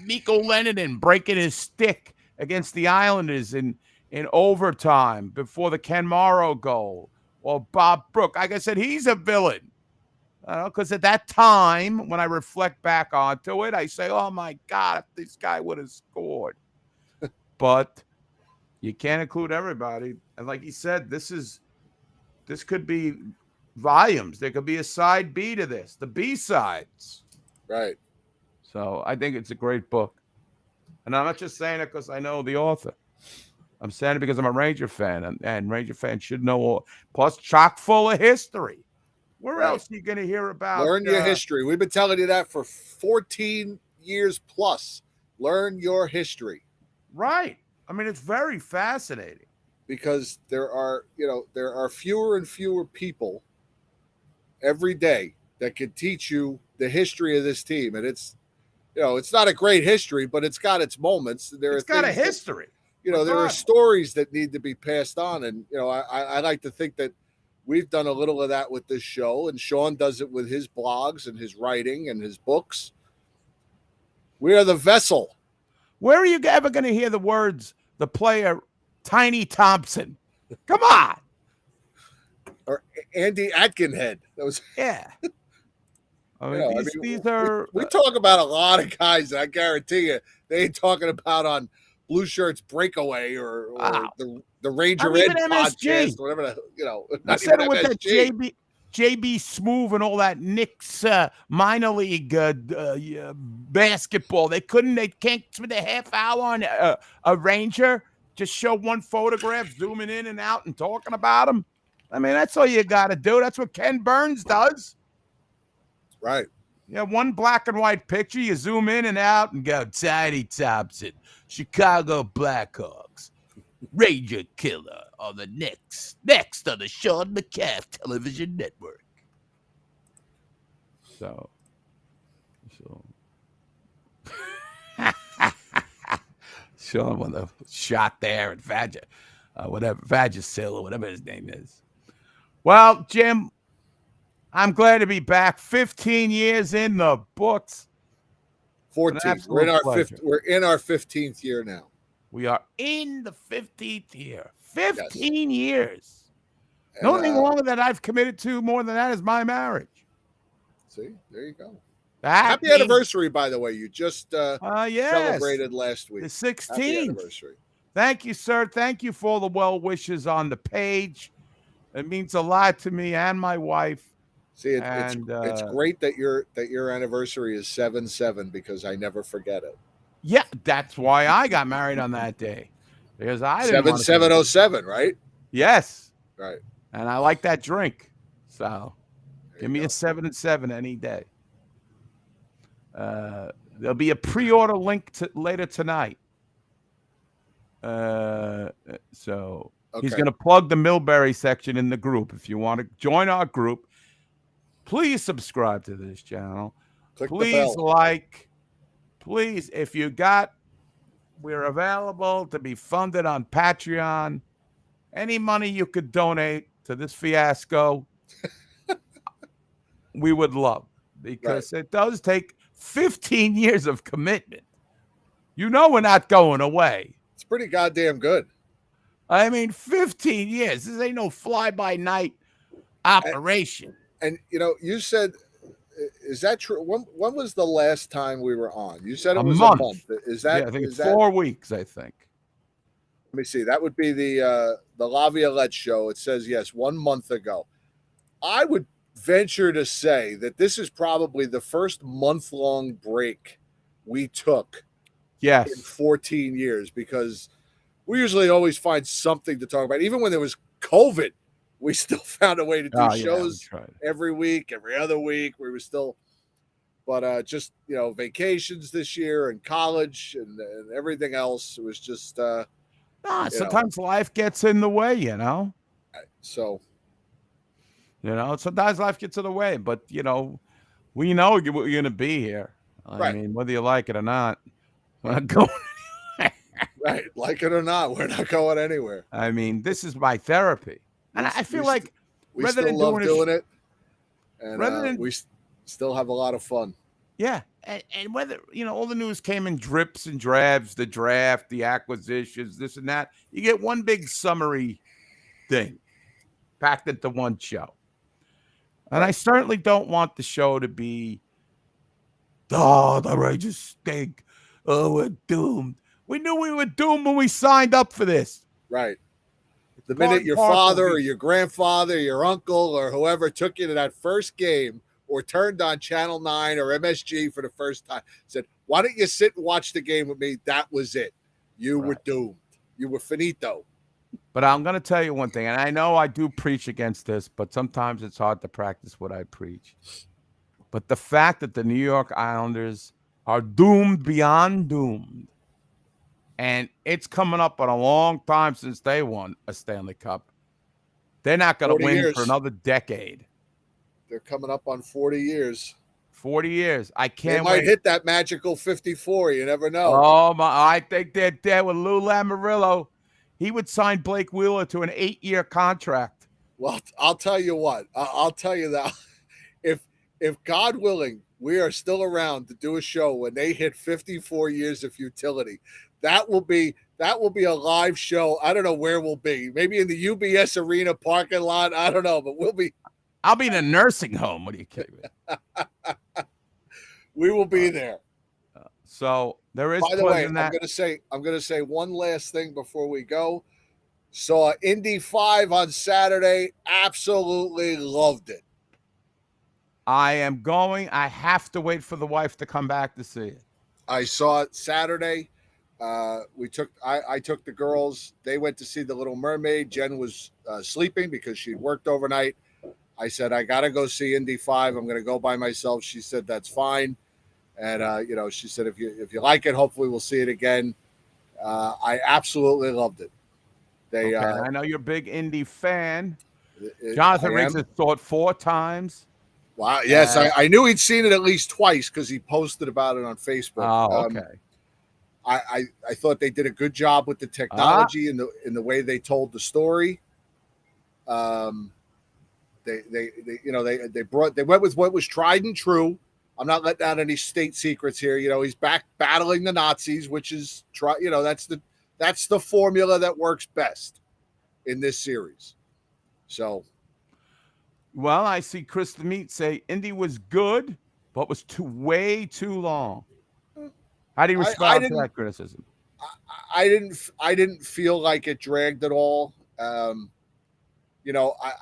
Mikko Lennon breaking his stick against the Islanders in overtime before the Ken Morrow goal. Or Bob Brook. Like I said, he's a villain. Because at that time, when I reflect back onto it, I say, oh, my God, if this guy would have scored. But you can't include everybody. And like he said, this could be volumes. There could be a side B to this, the B-sides. Right. So I think it's a great book. And I'm not just saying it because I know the author. I'm saying it because I'm a Ranger fan, and Ranger fans should know all. Plus, chock full of history. Where else are you going to hear about? Learn your history. We've been telling you that for 14 years plus. Learn your history. Right. I mean, it's very fascinating. Because there are fewer and fewer people every day that can teach you the history of this team. And it's not a great history, but it's got its moments. It's got a history. There are stories that need to be passed on. And, I like to think that we've done a little of that with this show, and Sean does it with his blogs and his writing and his books. We are the vessel. Where are you ever going to hear the words, the player Tiny Thompson? Come on. Or Andy Atkinhead. Yeah. I mean, these are... We talk about a lot of guys that I guarantee you they ain't talking about on Blue Shirts Breakaway or the Ranger Ed podcast, or whatever. I said it with that JB Smoove and all that Knicks minor league basketball. They can't spend a half hour on a Ranger. Just show one photograph, zooming in and out and talking about him. I mean, that's all you got to do. That's what Ken Burns does. Right. Yeah, one black and white picture. You zoom in and out and go, Tiny Thompson, Chicago Blackhawks, Ranger Killer on the next on the Sean McCaff Television Network. So. Sean with a shot there at Vagisil or whatever his name is. Well, Jim, I'm glad to be back. 15 years in the books. 14. We're in our 15th year now. We are in the 15th year. 15 years. And, the only thing longer that I've committed to more than that is my marriage. See, there you go. Happy anniversary, by the way. You just celebrated last week. The 16th. Happy anniversary. Thank you, sir. Thank you for all the well wishes on the page. It means a lot to me and my wife. See, it's great that your anniversary is 7/7 because I never forget it. Yeah, that's why I got married on that day. Because I didn't 7707, right? Yes. Right. And I like that drink. So give me a 7/7 any day. There'll be a pre-order link later tonight. So he's going to plug the Millbury section in the group. If you want to join our group, please subscribe to this channel. Please like. Please, if you we're available to be funded on Patreon. Any money you could donate to this fiasco, we would love. because it does take 15 years of commitment. You know we're not going away. It's pretty goddamn good. I mean, 15 years. This ain't no fly-by-night operation. And you said, is that true? When was the last time we were on? You said it was a month. Is that? Yeah, I think is it's 4 weeks. I think. Let me see. That would be the La Violette show. It says yes, 1 month ago. I would venture to say that this is probably the first month-long break we took. Yes. In 14 years, because we usually always find something to talk about. Even when there was COVID, we still found a way to do shows every week, every other week. We were still, but just vacations this year and college and everything else. It was just sometimes life gets in the way, So, sometimes life gets in the way, but we know we're going to be here. I mean, whether you like it or not. We're not going anywhere. Right, like it or not, we're not going anywhere. I mean, this is my therapy, and I feel like we still love doing it, and we still have a lot of fun. Yeah, and whether all the news came in drips and drabs, the draft, the acquisitions, this and that. You get one big summary thing packed into one show, and I certainly don't want the show to be, the Rangers stink. Oh, we're doomed. We knew we were doomed when we signed up for this. Right. The minute your father or your grandfather, your uncle, or whoever took you to that first game or turned on Channel 9 or MSG for the first time, said, why don't you sit and watch the game with me? That was it. You were doomed. You were finito. But I'm going to tell you one thing, and I know I do preach against this, but sometimes it's hard to practice what I preach. But the fact that the New York Islanders are doomed beyond doomed. And it's coming up on a long time since they won a Stanley Cup. They're not going to win for another decade. They're coming up on 40 years. 40 years. I can't wait. They might hit that magical 54. You never know. Oh, my. I think they're there with Lou Lamoriello. He would sign Blake Wheeler to an 8-year contract. Well, I'll tell you what. I'll tell you that. If God willing, we are still around to do a show when they hit 54 years of futility, that will be a live show. I don't know where we'll be. Maybe in the UBS Arena parking lot. I don't know, but we'll be. I'll be in a nursing home. What are you kidding me? We will be there. So there is. By the way, I'm going to say one last thing before we go. Saw Indy 5 on Saturday. Absolutely loved it. I am going. I have to wait for the wife to come back to see it. I saw it Saturday. I took the girls. They went to see The Little Mermaid. Jen was sleeping because she'd worked overnight. I said, I got to go see Indy 5. I'm going to go by myself. She said, that's fine. And, she said, if you like it, hopefully we'll see it again. I absolutely loved it. I know you're a big Indy fan. Jonathan Riggs has saw it 4 times. Wow. Yes. I knew he'd seen it at least twice because he posted about it on Facebook. Oh, okay. I thought they did a good job with the technology and the way they told the story. They went with what was tried and true. I'm not letting out any state secrets here. He's back battling the Nazis, which is that's the formula that works best in this series. So. Well, I see Chris the Meat say Indy was good, but was way too long. How do you respond to that criticism? I didn't feel like it dragged at all. I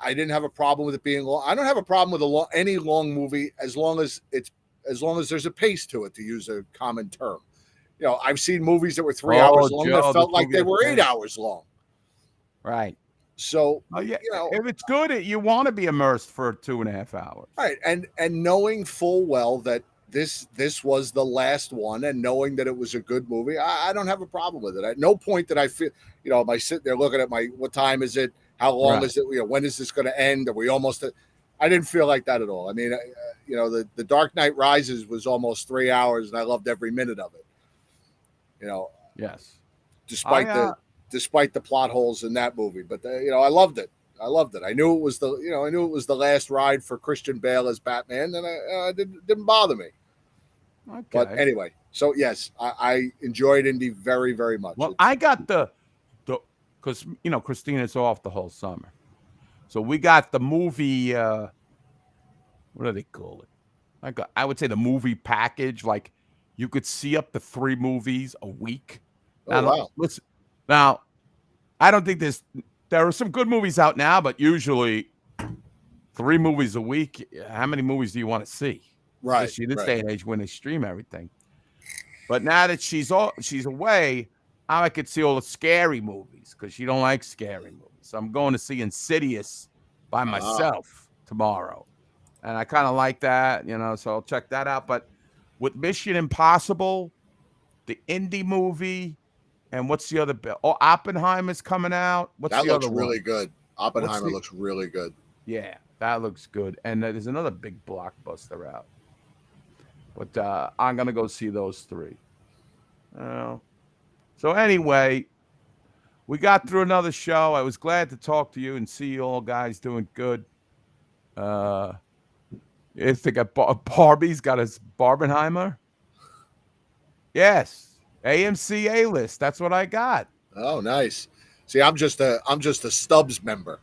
didn't have a problem with it being long. I don't have a problem with any long movie as long as there's a pace to it, to use a common term. I've seen movies that were 3 hours long that felt like they were 8 hours long. Right. So, if it's good, you want to be immersed for 2.5 hours. Right. And knowing full well that this was the last one and knowing that it was a good movie, I don't have a problem with it. At no point did I feel, am I sitting there looking at what time is it? How long is it? When is this going to end? Are we almost I didn't feel like that at all. I mean, the Dark Knight Rises was almost 3 hours and I loved every minute of it. Yes. Despite the plot holes in that movie, but I loved it. I loved it. I knew it was the last ride for Christian Bale as Batman, and I didn't bother me. Okay. But anyway, so yes, I enjoyed Indy very, very much. Well, I got the because Christina's off the whole summer, so we got the movie. What do they call it? I would say the movie package. Like you could see up to 3 movies a week. Oh, wow. Listen, now I don't think there are some good movies out now, but usually 3 movies a week. How many movies do you want to see? Right. Especially this right. day and age when they stream everything. But now that she's away, I could see all the scary movies because she don't like scary movies. So I'm going to see Insidious by myself tomorrow. And I kind of like that, so I'll check that out. But with Mission Impossible, the Indy movie, and what's the other? Oh, Oppenheimer's coming out. What's that the looks other really one? good. Oppenheimer looks really good. Yeah, that looks good. And there's another big blockbuster out. But I'm going to go see those 3. So anyway, we got through another show. I was glad to talk to you and see you all guys doing good. You think Barbie's got his Barbenheimer? Yes. AMC A-list. That's what I got. Oh, nice. See, I'm just a Stubbs member.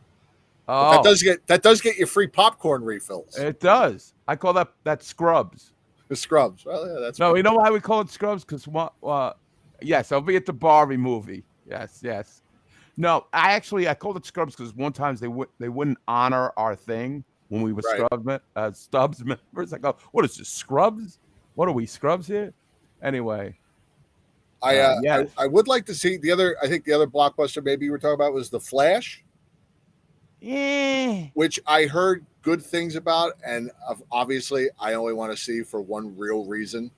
Oh, But that does get you free popcorn refills. It does. I call that Scrubs. The Scrubs. Well, yeah, that's No. You know why we call it Scrubs? Because yes, I'll be at the Barbie movie. Yes. No, I called it Scrubs because one time they wouldn't honor our thing when we were Stubbs members. I go, what is this, Scrubs? What are we, Scrubs here? Anyway. I would like to see the other. I think the other blockbuster maybe you were talking about was The Flash. Yeah. Which I heard good things about, and obviously I only want to see for one real reason.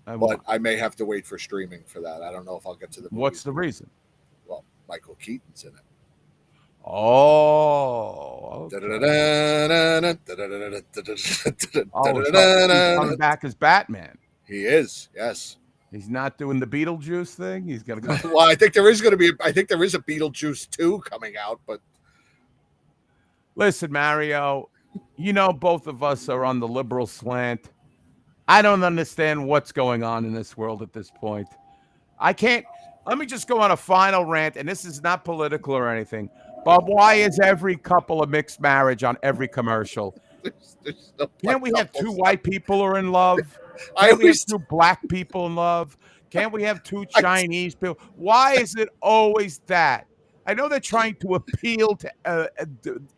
But I may have to wait for streaming for that. I don't know if I'll get to the movies. What's the reason? Well, Michael Keaton's in it. Oh. Okay. He's coming back as Batman. He is, yes. He's not doing the Beetlejuice thing. He's gonna go. Well, I think there is a Beetlejuice 2 coming out, but listen, Mario, both of us are on the liberal slant. I don't understand what's going on in this world at this point. I can't. Let me just go on a final rant, and this is not political or anything. But why is every couple a mixed marriage on every commercial? there's no Can't we have 2 white people who are in love? I Can't we have always 2 black people in love? Can't we have 2 Chinese people? Why is it always that? I know they're trying to appeal to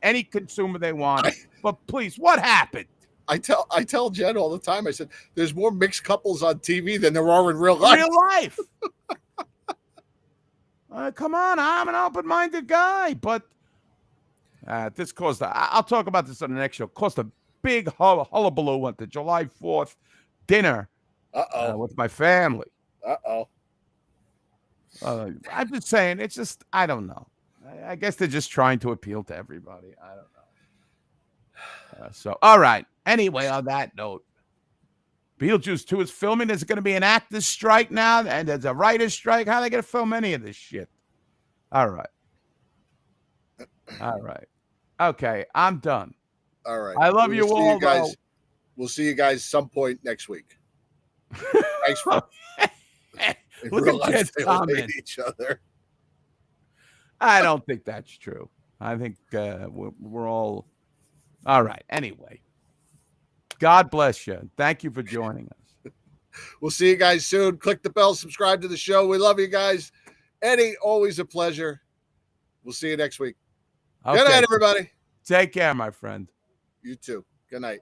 any consumer they want, but please, what happened? I tell Jen all the time. I said, "There's more mixed couples on TV than there are in real life." Real life. Come on, I'm an open-minded guy, but this caused. I'll talk about this on the next show. Caused a big hullabaloo at the July 4th dinner with my family. I'm just saying, it's just, I don't know. I guess they're just trying to appeal to everybody. I don't know. So, all right. Anyway, on that note, Beetlejuice 2 is filming. There's going to be an actor's strike now, and there's a writer's strike. How are they going to film any of this shit? All right. Okay, I'm done. All right. I love you all, guys. We'll see you guys some point next week. Thanks for look at Jed's comment. Each other. I don't think that's true. I think we're all right. Anyway, God bless you. Thank you for joining us. We'll see you guys soon. Click the bell, subscribe to the show. We love you guys. Eddie, always a pleasure. We'll see you next week. Okay. Good night, everybody. Take care, my friend. You too. Good night.